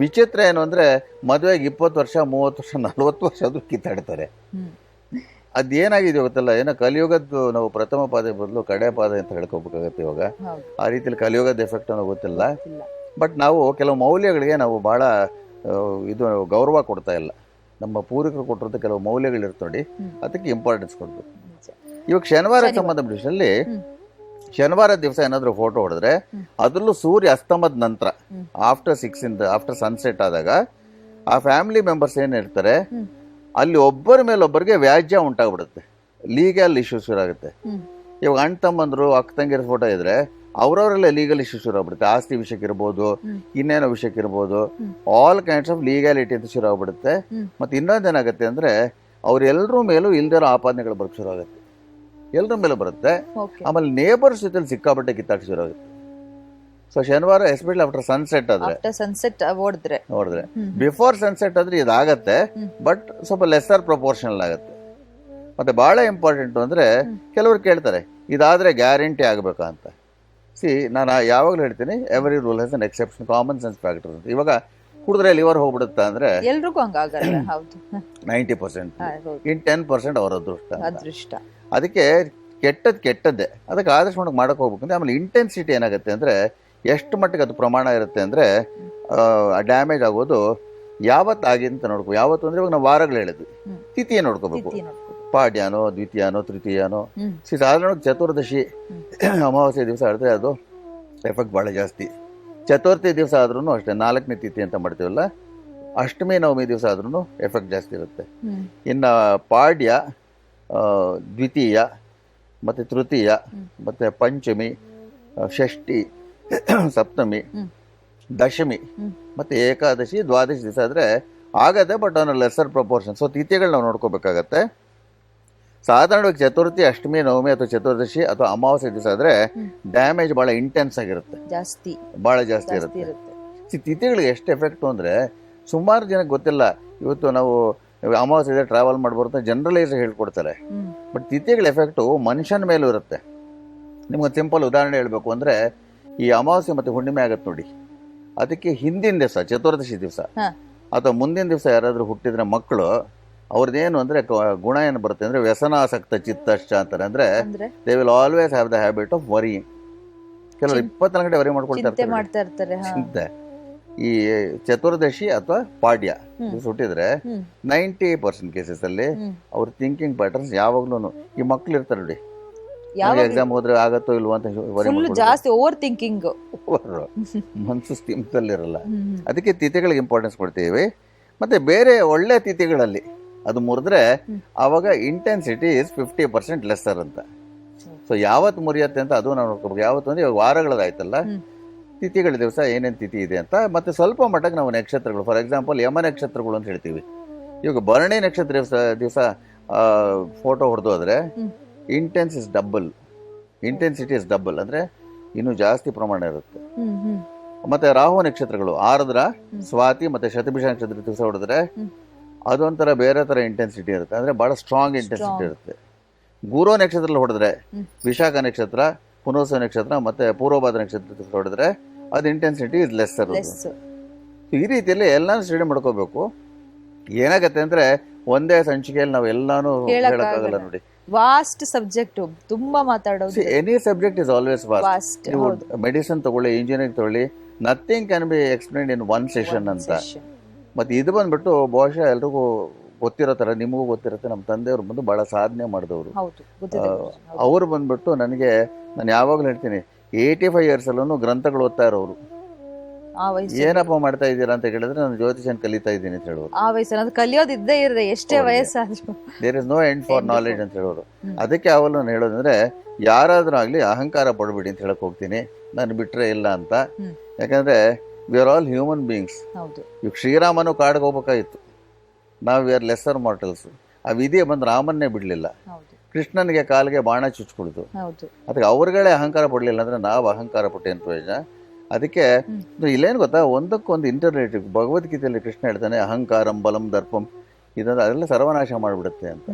B: ವಿಚಿತ್ರ ಏನು ಅಂದರೆ ಮದುವೆಗೆ 20 ವರ್ಷ 30 ವರ್ಷ 40 ವರ್ಷ ಆದ್ರೂ ಕಿತ್ತಾಡ್ತಾರೆ. ಅದೇನಾಗಿದೆ ಗೊತ್ತಲ್ಲ, ಏನೋ ಕಲಿಯುಗದ್ದು ನಾವು ಪ್ರಥಮ ಪಾದ ಬದಲು ಕಡೆ ಪಾದ ಅಂತ ಹೇಳ್ಕೋಬೇಕಾಗತ್ತೆ ಇವಾಗ. ಆ ರೀತಿಯಲ್ಲಿ ಕಲಿಯುಗದ ಎಫೆಕ್ಟ್ ಅನ್ನೋ ಗೊತ್ತಿಲ್ಲ. ಬಟ್ ನಾವು ಕೆಲವು ಮೌಲ್ಯಗಳಿಗೆ ನಾವು ಬಹಳ ಇದು ಗೌರವ ಕೊಡ್ತಾ ಇಲ್ಲ. ನಮ್ಮ ಪೂರ್ವಿಕರು ಕೊಟ್ಟಿರೋದು ಕೆಲವು ಮೌಲ್ಯಗಳಿರುತ್ತೆ ನೋಡಿ, ಅದಕ್ಕೆ ಇಂಪಾರ್ಟೆನ್ಸ್ ಕೊಡ್ಬೇಕು. ಇವಾಗ ಶನಿವಾರ ಸಂಬಂಧಪಟ್ಟ ವಿಷಯದಲ್ಲಿ ಶನಿವಾರ ದಿವಸ ಏನಾದರೂ ಫೋಟೋ ಹೊಡೆದ್ರೆ ಅದರಲ್ಲೂ ಸೂರ್ಯ ಅಸ್ತಮದ ನಂತರ ಆಫ್ಟರ್ ಸನ್ಸೆಟ್ ಆದಾಗ ಆ ಫ್ಯಾಮಿಲಿ ಮೆಂಬರ್ಸ್ ಏನಿರ್ತಾರೆ ಅಲ್ಲಿ ಒಬ್ಬರ ಮೇಲೊಬ್ಬರಿಗೆ ವ್ಯಾಜ್ಯ ಉಂಟಾಗ್ಬಿಡುತ್ತೆ, ಲೀಗಲ್ ಇಶ್ಯೂಸ್ ಶುರುವಾಗುತ್ತೆ. ಇವಾಗ ಅಣ್ಣ ತಮ್ಮಂದ್ರು ಅಕ್ಕ ತಂಗಿರ ಫೋಟೋ ಇದ್ರೆ ಅವ್ರವರೆಲ್ಲ ಲೀಗಲ್ ಇಶ್ಯೂಸ್ ಶುರು ಆಗ್ಬಿಡುತ್ತೆ. ಆಸ್ತಿ ವಿಷಯಕ್ಕಿರ್ಬೋದು, ಇನ್ನೇನೋ ವಿಷಯಕ್ಕಿರ್ಬೋದು, ಆಲ್ ಕೈಂಡ್ಸ್ ಆಫ್ ಲೀಗಾಲಿಟಿ ಅಂತ ಶುರು ಆಗ್ಬಿಡುತ್ತೆ. ಮತ್ತೆ ಇನ್ನೊಂದೇನಾಗುತ್ತೆ ಅಂದ್ರೆ ಅವ್ರೆಲ್ಲರ ಮೇಲೂ ಇಲ್ದಿರೋ ಆಪಾದನೆಗಳು ಬರೋಕ್ಕೆ ಶುರು ಆಗುತ್ತೆ, ಎಲ್ಲರ ಮೇಲೂ ಬರುತ್ತೆ. ಆಮೇಲೆ ನೇಬರ್ಸ್ ಜೊತೆ ಸಿಕ್ಕಾಪಟ್ಟೆ ಕಿತ್ತಾಟ ಶುರು ಆಗುತ್ತೆ. ಸೊ ಶನಿವಾರ ಎಸ್ಪೆಷಲಿ ಆಫ್ಟರ್ ಸನ್ಸೆಟ್ ಆದ್ರೆ ನೋಡಿದ್ರೆ ಬಿಫೋರ್ ಸನ್ಸೆಟ್ ಆದ್ರೆ ಇದಾಗತ್ತೆ, ಬಟ್ ಸ್ವಲ್ಪ ಲೆಸ್ಸರ್ ಪ್ರಪೋರ್ಷನಲ್ ಆಗುತ್ತೆ. ಮತ್ತೆ ಬಹಳ ಇಂಪಾರ್ಟೆಂಟ್ ಅಂದ್ರೆ ಕೆಲವರು ಕೇಳ್ತಾರೆ ಇದಾದ್ರೆ ಗ್ಯಾರಂಟಿ ಆಗ್ಬೇಕಾ ಅಂತ. ನಾನು ಯಾವಾಗಲೂ ಹೇಳ್ತೀನಿ, every rule has an exception, common sense factor ಅಂತ. ಇವಾಗ ಕುಡಿದ್ರೆ ಲಿವರ್ ಹೋಗ್ಬಿಡುತ್ತಾ ಅಂದ್ರೆ
A: ಎಲ್ರಿಗೂ ಹಂಗಾಗಲ್ಲ.
B: 90% ಇನ್ 10% ಅವರ ಅದೃಷ್ಟ. ಅದಕ್ಕೆ ಕೆಟ್ಟದ್ದೇ, ಅದಕ್ಕೆ ಆದಷ್ಟು ಮಟ್ಟಿಗೆ ಮಾಡಕ್ಕೆ ಹೋಗ್ಬೇಕಂದ್ರೆ. ಆಮೇಲೆ ಇಂಟೆನ್ಸಿಟಿ ಏನಾಗುತ್ತೆ ಅಂದರೆ ಎಷ್ಟು ಮಟ್ಟಿಗೆ ಅದು ಪ್ರಮಾಣ ಇರುತ್ತೆ ಅಂದರೆ ಡ್ಯಾಮೇಜ್ ಆಗೋದು ಯಾವತ್ತಾಗಿ ಅಂತ ನೋಡ್ಕೋ. ಯಾವತ್ತು ಅಂದರೆ ಇವಾಗ ನಾವು ವಾರಗಳು ಹೇಳಿದ್ವಿ, ತಿಥಿಯ ನೋಡ್ಕೋಬೇಕು. ಪಾಡ್ಯಾನೋ, ದ್ವಿತೀಯಾನೋ, ತೃತೀಯಾನೋ. ಸಾಧಾರಣವಾಗಿ ಚತುರ್ದಶಿ ಅಮಾವಾಸ್ಯೆ ದಿವಸ ಆಡಿದ್ರೆ ಅದು ಎಫೆಕ್ಟ್ ಭಾಳ ಜಾಸ್ತಿ. ಚತುರ್ಥಿ ದಿವಸ ಆದ್ರೂ ಅಷ್ಟೇ, 4ನೇ ತಿಥಿ ಅಂತ ಮಾಡ್ತೀವಲ್ಲ, ಅಷ್ಟಮಿ ನವಮಿ ದಿವಸ ಆದ್ರೂ ಎಫೆಕ್ಟ್ ಜಾಸ್ತಿ ಇರುತ್ತೆ. ಇನ್ನು ಪಾಡ್ಯ, ದ್ವಿತೀಯ ಮತ್ತು ತೃತೀಯ ಮತ್ತು ಪಂಚಮಿ, ಷಷ್ಠಿ, ಸಪ್ತಮಿ, ದಶಮಿ ಮತ್ತು ಏಕಾದಶಿ, ದ್ವಾದಶಿ ದಿವಸ ಆದರೆ ಆಗತ್ತೆ, ಬಟ್ ಅವನ ಲೆಸರ್ ಪ್ರಪೋರ್ಷನ್. ಸೊ ತಿಥಿಗಳು ನಾವು ನೋಡ್ಕೋಬೇಕಾಗತ್ತೆ. ಸಾಧಾರಣವಾಗಿ ಚತುರ್ಥಿ, ಅಷ್ಟಮಿ, ನವಮಿ ಅಥವಾ ಚತುರ್ದಶಿ ಅಥವಾ ಅಮಾವಾಸ್ಯೆ ದಿವಸ ಆದರೆ ಡ್ಯಾಮೇಜ್ ಭಾಳ ಇಂಟೆನ್ಸ್ ಆಗಿರುತ್ತೆ, ಭಾಳ ಜಾಸ್ತಿ ಇರುತ್ತೆ. ತಿಥಿಗಳಿಗೆ ಎಷ್ಟು ಎಫೆಕ್ಟು ಅಂದರೆ ಸುಮಾರು ಜನಕ್ಕೆ ಗೊತ್ತಿಲ್ಲ. ಇವತ್ತು ನಾವು ಅಮಾವಾಸ್ಯೆ ಟ್ರಾವೆಲ್ ಮಾಡ್ಬಾರ್ದು ಜನರಲೈಸ್ ಹೇಳ್ಕೊಡ್ತಾರೆ, ಬಟ್ ತಿಥಿಗಳ ಎಫೆಕ್ಟು ಮನುಷ್ಯನ ಮೇಲೂ ಇರುತ್ತೆ. ನಿಮ್ಗೆ ಸಿಂಪಲ್ ಉದಾಹರಣೆ ಹೇಳಬೇಕು ಅಂದರೆ ಈ ಅಮಾವಾಸ್ಯೆ ಮತ್ತು ಹುಣ್ಣಿಮೆ ಆಗತ್ತೆ ನೋಡಿ, ಅದಕ್ಕೆ ಹಿಂದಿನ ದಿವಸ ಚತುರ್ದಶಿ ದಿವಸ ಅಥವಾ ಮುಂದಿನ ದಿವಸ ಯಾರಾದರೂ ಹುಟ್ಟಿದ್ರೆ ಮಕ್ಕಳು ಅವ್ರದ್ದೇನು ಅಂದರೆ ಗುಣ ಏನು ಬರುತ್ತೆ ಅಂದರೆ ವ್ಯಸನಾಸಕ್ತ ಚಿತ್ತಶ್ಚ ಅಂತಾರೆ. ಅಂದರೆ they will always have the habit of varying. ಕೆಲವರು 24 ಗಂಟೆ ವರಿ ಮಾಡ್ಕೊಳ್ತಾ ಇರ್ತಾರೆ ಚಿಂತೆ. ಈ ಚತುರ್ದಶಿ ಅಥವಾ ಪಾಡ್ಯ ಹುಟ್ಟಿದ್ರೆ 90% ಕೇಸಸ್ ಅಲ್ಲಿ ಅವ್ರ ಥಿಂಕಿಂಗ್ ಪ್ಯಾಟರ್ನ್ಸ್ ಯಾವಾಗ್ಲೂ, ಈ ಮಕ್ಳು ಇರ್ತಾರೆ ನೋಡಿ, ಎಕ್ಸಾಮ್ ಹೋದ್ರೆ ಆಗತ್ತೋ ಇಲ್ವೋ ಅಂತ
A: ಜಾಸ್ತಿ ಓವರ್ ಥಿಂಕಿಂಗ್,
B: ಮನಸ್ಸು ಸ್ಥಿಮಿತಲ್ಲಿರಲ್ಲ. ಅದಕ್ಕೆ ತಿಥಿಗಳಿಗೆ ಇಂಪಾರ್ಟೆನ್ಸ್ ಕೊಡ್ತೀವಿ. ಮತ್ತೆ ಬೇರೆ ಒಳ್ಳೆ ತಿಥಿಗಳಲ್ಲಿ ಅದು ಮುರಿದ್ರೆ ಆವಾಗ ಇಂಟೆನ್ಸಿಟಿ ಇಸ್ 50% ಲೆಸ್ಸರ್ ಅಂತ. ಸೊ ಯಾವತ್ತು ಮುರಿಯತ್ತೆ ಅಂತ ಅದು ನಾವು ನೋಡ್ಕೋಬೇಕು. ಯಾವತ್ತು ಅಂದ್ರೆ ಇವಾಗ ವಾರಗಳದಾಯ್ತಲ್ಲ, ತಿಥಿಗಳ ದಿವಸ ಏನೇನು ತಿಥಿ ಇದೆ ಅಂತ. ಮತ್ತೆ ಸ್ವಲ್ಪ ಮಟ್ಟಿಗೆ ನಾವು ನಕ್ಷತ್ರಗಳು, ಫಾರ್ ಎಕ್ಸಾಂಪಲ್ ಯಮ ನಕ್ಷತ್ರಗಳು ಅಂತ ಹೇಳ್ತೀವಿ. ಇವಾಗ ಭರಣಿ ನಕ್ಷತ್ರ ದಿವಸ ಫೋಟೋ ಹೊಡೆದೋದ್ರೆ ಇಂಟೆನ್ಸಿಟಿ ಇಸ್ ಡಬಲ್, ಅಂದರೆ ಇನ್ನೂ ಜಾಸ್ತಿ ಪ್ರಮಾಣ ಇರುತ್ತೆ. ಮತ್ತೆ ರಾಹು ನಕ್ಷತ್ರಗಳು ಆರ್ದ್ರ, ಸ್ವಾತಿ ಮತ್ತೆ ಶತಭಿಷ ನಕ್ಷತ್ರ ದಿವಸ ಹೊಡೆದ್ರೆ ಅದೊಂಥರ ಬೇರೆ ತರ ಇಂಟೆನ್ಸಿಟಿ ಇರುತ್ತೆ, ಅಂದ್ರೆ ಬಹಳ ಸ್ಟ್ರಾಂಗ್ ಇಂಟೆನ್ಸಿಟಿ ಇರುತ್ತೆ. ಗುರು ನಕ್ಷತ್ರದಲ್ಲಿ ಹೊಡೆದ್ರೆ ವಿಶಾಖ ನಕ್ಷತ್ರ, ಪುನೋಸ ನಕ್ಷತ್ರ ಮತ್ತೆ ಪೂರ್ವಭಾದ್ರ ನಕ್ಷತ್ರ ಹೊಡೆದ್ರೆ ಅದು ಇಂಟೆನ್ಸಿಟಿ ಇಸ್ ಲೆಸ್ಸರ್. ಈ ರೀತಿಯಲ್ಲಿ ಎಲ್ಲಾನು ಸ್ಟಡಿ ಮಾಡ್ಕೋಬೇಕು. ಏನಾಗತ್ತೆ ಅಂದ್ರೆ ಒಂದೇ ಸಂಚಿಕೆಯಲ್ಲಿ ನಾವು ಎಲ್ಲಾನು ಹೇಳಕ್ಕಾಗಲ್ಲ ನೋಡಿ.
A: ವಾಸ್ಟ್ ಸಬ್ಜೆಕ್ಟ್, ತುಂಬಾ ಮಾತಾಡೋದು.
B: Any subject is always vast. ನೀವು ಮೆಡಿಸಿನ್ ತಗೊಳ್ಳಿ, ಇಂಜಿನಿಯರಿಂಗ್ ತಗೊಳ್ಳಿ, nothing can be explained in one session ಅಂತ. ಮತ್ತೆ ಇದು ಬಂದ್ಬಿಟ್ಟು ಬಹುಶಃ ಎಲ್ರಿಗೂ ಗೊತ್ತಿರೋ ತರ, ನಿಮಗೂ ಗೊತ್ತಿರುತ್ತೆ. ನಮ್ಮ ತಂದೆಯವರು ಬಂದು ಬಹಳ ಸಾಧನೆ ಮಾಡಿದವರು. ಅವ್ರು ಬಂದ್ಬಿಟ್ಟು ನನಗೆ, ನಾನು ಯಾವಾಗ್ಲೂ ಹೇಳ್ತೀನಿ, 85 ಇಯರ್ಸ್ ಅಲ್ಲೂ ಗ್ರಂಥಗಳು ಓದ್ತಾ ಇರೋರು. ಏನಪ್ಪ ಮಾಡ್ತಾ ಇದ್ದೀರಾ ಅಂತ ಕೇಳಿದ್ರೆ ನಾನು ಜ್ಯೋತಿಷನ್ ಕಲಿತಾ ಇದ್ದೀನಿ ಅಂತ ಹೇಳೋರು.
A: ಆ ವಯಸ್ಸಲ್ಲಿ ಕಲಿಯೋದಿದ್ದೇ ಇರದೆ ಎಷ್ಟೇ ವಯಸ್ಸಾದ್ರು
B: there is no end for knowledge ಅಂತ ಹೇಳೋರು. ಅದಕ್ಕೆ ಅವಳು ನಾನು ಹೇಳೋದಂದ್ರೆ ಯಾರಾದ್ರೂ ಆಗ್ಲಿ ಅಹಂಕಾರ ಪಡ್ಬೇಡಿ ಅಂತ ಹೇಳಕ್ ಹೋಗ್ತೀನಿ, ನಾನು ಬಿಟ್ರೆ ಇಲ್ಲ ಅಂತ. ಯಾಕಂದ್ರೆ we are all human beings. ಈಗ ಶ್ರೀರಾಮನು ಕಾಡ್ಗೆ ಹೋಗ್ಬೇಕಾಗಿತ್ತು, ನಾವು ವಿ ಆರ್ ಲೆಸ್ಸರ್ ಮಾರ್ಟಲ್ಸ್. ಆ ವಿಧಿ ಬಂದು ರಾಮನ್ನೇ ಬಿಡ್ಲಿಲ್ಲ, ಕೃಷ್ಣನಿಗೆ ಕಾಲಿಗೆ ಬಾಣ ಚುಚ್ಕೊಳ್ತು. ಅದಕ್ಕೆ ಅವ್ರಗಳೇ ಅಹಂಕಾರ ಪಡ್ಲಿಲ್ಲ ಅಂದ್ರೆ ನಾವು ಅಹಂಕಾರ ಪಟ್ಟೇನು ಪ್ರಯೋಜನ? ಅದಕ್ಕೆ ಇಲ್ಲೇನು ಗೊತ್ತಾ, ಒಂದಕ್ಕೊಂದು ಇಂಟರ್ರಿಲೇಟಿವ್. ಭಗವದ್ಗೀತೆಯಲ್ಲಿ ಕೃಷ್ಣ ಹೇಳ್ತಾನೆ, ಅಹಂಕಾರಂ ಬಲಂ ದರ್ಪಂ ಇದನ್ನ ಅದೆಲ್ಲ ಸರ್ವನಾಶ ಮಾಡಿಬಿಡುತ್ತೆ ಅಂತ.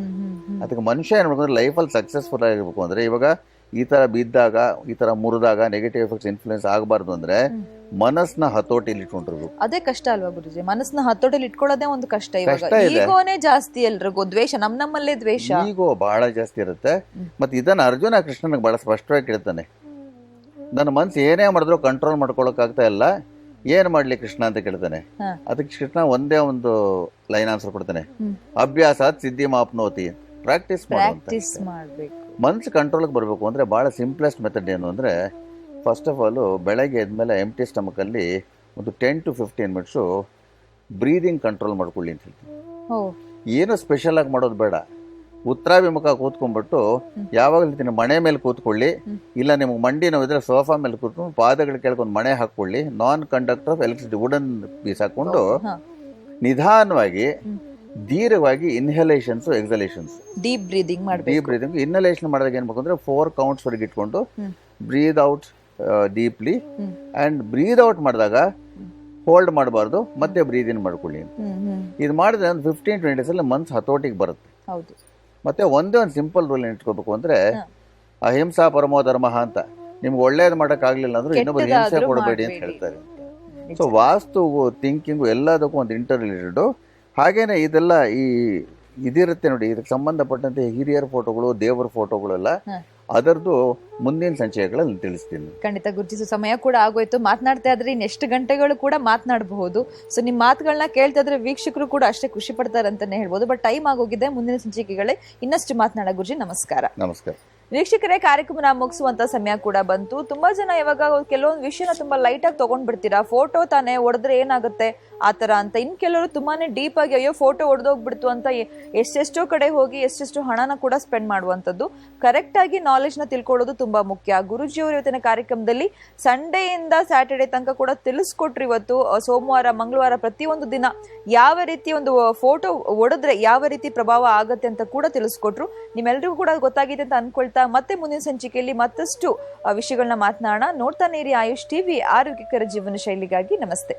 B: ಅದಕ್ಕೆ ಮನುಷ್ಯ ಏನ್ ಮಾಡ್ಕೊಂಡ್ರೆ ಲೈಫಲ್ಲಿ ಸಕ್ಸಸ್ಫುಲ್ ಆಗಿರ್ಬೇಕು ಅಂದ್ರೆ, ಇವಾಗ ಈ ತರ ಬಿದ್ದಾಗ, ಈ ತರ ಮುರಿದಾಗ ನೆಗೆಟಿವ್ ಎಫೆಕ್ಟ್ಸ್ ಇನ್ಫ್ಲೂಯೆನ್ಸ್ ಆಗಬಾರ್ದು ಅಂದ್ರೆ ಮನಸ್ಸನ್ನ ಹತೋಟಿಲಿ ಇಟ್ಕೊಂಡಿರ್ಬೇಕು.
A: ಅದೇ ಕಷ್ಟ ಅಲ್ವಾ ಗುರುಜಿ? ಮನಸ್ಸನ್ನ ಹತೋಟಿಲಿ ಇಟ್ಕೊಳ್ಳೋದೇ ಒಂದು ಕಷ್ಟ. ಈಗೋನೇ ಜಾಸ್ತಿ, ಎಲ್ರಿಗೂ ದ್ವೇಷ, ನಮ್ಮಲ್ಲೇ ದ್ವೇಷ,
B: ಈಗೋ ಬಹಳ ಜಾಸ್ತಿ ಇರುತ್ತೆ. ಮತ್ತೆ ಇದನ್ನ ಅರ್ಜುನ ಕೃಷ್ಣನಿಗೆ ಬಹಳ ಸ್ಪಷ್ಟವಾಗಿ ಕೇಳ್ತಾನೆ, ನನ್ನ ಮನ್ಸು ಏನೇ ಮಾಡಿದ್ರು ಕಂಟ್ರೋಲ್ ಮಾಡ್ಕೊಳಕ್ ಆಗ್ತಾ ಇಲ್ಲ, ಏನ್ ಮಾಡ್ಲಿ ಕೃಷ್ಣ ಅಂತ ಕೇಳ್ತಾನೆ. ಅದಕ್ಕೆ ಕೃಷ್ಣ ಒಂದೇ ಒಂದು ಲೈನ್ ಆನ್ಸರ್ ಕೊಡ್ತಾನೆ, ಅಭ್ಯಾಸಾತ್ ಸಿದ್ಧಿ ಮಾಪ್ನೋತಿ. ಪ್ರಾಕ್ಟೀಸ್
A: ಮಾಡ್ಬೇಕು.
B: ಮನ್ಸು ಕಂಟ್ರೋಲ್ಗೆ ಬರಬೇಕು ಅಂದ್ರೆ ಬಹಳ ಸಿಂಪ್ಲೆಸ್ಟ್ ಮೆಥಡ್ ಏನು ಅಂದ್ರೆ, ಫಸ್ಟ್ ಆಫ್ ಆಲ್ ಬೆಳಗ್ಗೆ ಎದ್ಮೇಲೆ ಎಂಟಿ ಸ್ಟಮಕ್ ಅಲ್ಲಿ ಒಂದು 10 to 15 ಮಿನಿಟ್ಸು ಬ್ರೀದಿಂಗ್ ಕಂಟ್ರೋಲ್ ಮಾಡ್ಕೊಳ್ಳಿ ಅಂತ ಹೇಳ್ತೀನಿ. ಏನು ಸ್ಪೆಷಲ್ ಆಗಿ ಮಾಡೋದು ಬೇಡ. ಉತ್ತರಾಭಿಮುಖ ಕೂತ್ಕೊಂಡ್ಬಿಟ್ಟು ಯಾವಾಗಲೂ ಮಣೆ ಮೇಲೆ ಕೂತ್ಕೊಳ್ಳಿ, ಇಲ್ಲ ನಿಮ್ಗೆ ಮಂಡಿ ನೋವಿದ್ರೆ ಸೋಫಾ ಮೇಲೆ ಕೂತ್ಕೊಂಡು ಪಾದಗಳ ಕೆಳಗೊಂದು ಮಣೆ ಹಾಕೊಳ್ಳಿ, non conductor of electricity wooden piece ಹಾಕೊಂಡು ನಿಧಾನವಾಗಿ ದೀರ್ಘವಾಗಿ ಇನ್ಹಲೇಷನ್ಸ್ ಎಕ್ಸಲೇಷನ್ಸ್,
A: ಡೀಪ್ ಬ್ರೀದಿಂಗ್ ಮಾಡಬೇಕು.
B: ಡೀಪ್ ಬ್ರೀದಿಂಗ್ ಇನ್ಹಲೇಷನ್ ಮಾಡಿದಾಗ ಏನ್ ಬೇಕು ಅಂದ್ರೆ 4 ಕೌಂಟ್ಸ್ ವರೆಗೆ ಇಟ್ಕೊಂಡು breathe out deeply and breathe out ಮಾಡಿದಾಗ ಹೋಲ್ಡ್ ಮಾಡಬಾರ್ದು, ಮತ್ತೆ ಬ್ರೀದ್ ಇನ್ ಮಾಡ್ಕೊಳ್ಳಿ. ಇದು ಮಾಡಿದ್ರೆ 15-20 ಡೇಸ್ ಅಲ್ಲಿ ಮನ್ಸು ಹತೋಟಿಗೆ ಬರುತ್ತೆ. ಮತ್ತೆ ಒಂದೇ ಒಂದು ಸಿಂಪಲ್ ರೂಲ್ ಇಟ್ಕೋಬೇಕು ಅಂದ್ರೆ, ಅಹಿಂಸಾ ಪರಮೋ ಧರ್ಮ ಅಂತ. ನಿಮ್ಗೆ ಒಳ್ಳೇದು ಮಾಡಕ್ ಆಗ್ಲಿಲ್ಲ ಅಂದ್ರೆ ಇನ್ನೊಬ್ಬರು ಹಿಂಸೆ ಕೊಡಬೇಡಿ ಅಂತ ಹೇಳ್ತಾರೆ. ಸೊ ವಾಸ್ತು ಥಿಂಕಿಂಗು ಎಲ್ಲದಕ್ಕೂ ಒಂದು ಇಂಟರ್ ರಿಲೇಟೆಡ್. ಹಾಗೇನೆ ಇದೆಲ್ಲ ಇದಿರುತ್ತೆ ನೋಡಿ, ಇದಕ್ಕೆ ಸಂಬಂಧಪಟ್ಟಂತೆ ಹಿರಿಯರ ಫೋಟೋಗಳು, ದೇವರ ಫೋಟೋಗಳೆಲ್ಲ ಅದರದ್ದು ಮುಂದಿನ ಸಂಚಯಗಳಲ್ಲಿ ತಿಳಿಸ್ತೀನಿ.
A: ಖಂಡಿತ ಗುರುಜಿ. ಸಮಯ ಕೂಡ ಆಗೋಯ್ತು. ಮಾತನಾಡ್ತಾ ಇದ್ರೆ ಇನ್ನೆಷ್ಟು ಗಂಟೆಗಳು ಕೂಡ ಮಾತನಾಡಬಹುದು. ಸೊ ನಿಮ್ಮ ಮಾತುಗಳನ್ನ ಕೇಳ್ತಾ ಇದ್ರೆ ವೀಕ್ಷಕರು ಕೂಡ ಅಷ್ಟೇ ಖುಷಿ ಪಡ್ತಾರೆ ಅಂತಾನೆ ಹೇಳ್ಬೋದು. ಬಟ್ ಟೈಮ್ ಆಗೋಗಿದೆ. ಮುಂದಿನ ಸಂಚಿಕೆಗಳೇ ಇನ್ನಷ್ಟು ಮಾತನಾಡ ಗುರುಜಿ. ನಮಸ್ಕಾರ.
B: ನಮಸ್ಕಾರ
A: ವೀಕ್ಷಕರೇ, ಕಾರ್ಯಕ್ರಮನ ಮುಗಿಸುವಂತ ಸಮಯ ಕೂಡ ಬಂತು. ತುಂಬಾ ಜನ ಇವಾಗ ಕೆಲವೊಂದು ವಿಷಯನ ತುಂಬಾ ಲೈಟ್ ಆಗಿ ತಗೊಂಡ್ಬಿಡ್ತೀರಾ, ಫೋಟೋ ತಾನೇ ಹೊಡೆದ್ರೆ ಏನಾಗುತ್ತೆ ಆತರ ಅಂತ. ಇನ್ ಕೆಲವರು ತುಂಬಾನೇ ಡೀಪ್ ಆಗಿ ಅಯ್ಯೋ ಫೋಟೋ ಹೊಡೆದೋಗ್ಬಿಡ್ತು ಅಂತ ಎಷ್ಟೆಷ್ಟೋ ಕಡೆ ಹೋಗಿ ಎಷ್ಟೆಷ್ಟು ಹಣನ ಕೂಡ ಸ್ಪೆಂಡ್ ಮಾಡುವಂತದ್ದು. ಕರೆಕ್ಟ್ ಆಗಿ ನಾಲೆಜ್ ನ ತಿಳ್ಕೊಳ್ಳೋದು ತುಂಬಾ ಮುಖ್ಯ. ಗುರುಜಿಯವರು ಇವತ್ತಿನ ಕಾರ್ಯಕ್ರಮದಲ್ಲಿ ಸಂಡೇ ಇಂದ ಸ್ಯಾಟರ್ಡೆ ತನಕ ಕೂಡ ತಿಳಿಸ್ಕೊಟ್ರು. ಇವತ್ತು ಸೋಮವಾರ, ಮಂಗಳವಾರ ಪ್ರತಿಯೊಂದು ದಿನ ಯಾವ ರೀತಿ ಒಂದು ಫೋಟೋ ಹೊಡೆದ್ರೆ ಯಾವ ರೀತಿ ಪ್ರಭಾವ ಆಗತ್ತೆ ಅಂತ ಕೂಡ ತಿಳಿಸ್ಕೊಟ್ರು. ನಿಮ್ಮೆಲ್ರಿಗೂ ಕೂಡ ಗೊತ್ತಾಗಿದೆ ಅಂತ ಅನ್ಕೊಳ್ತಾ ಮತ್ತೆ ಮುಂದಿನ ಸಂಚಿಕೆಯಲ್ಲಿ ಮತ್ತಷ್ಟು ವಿಷಯಗಳನ್ನ ಮಾತನಾಡೋಣ. ನೋಡ್ತಾನೆ ಇರಿ ಆಯುಷ್ ಟಿವಿ, ಆರೋಗ್ಯಕರ ಜೀವನ ಶೈಲಿಗಾಗಿ. ನಮಸ್ತೆ.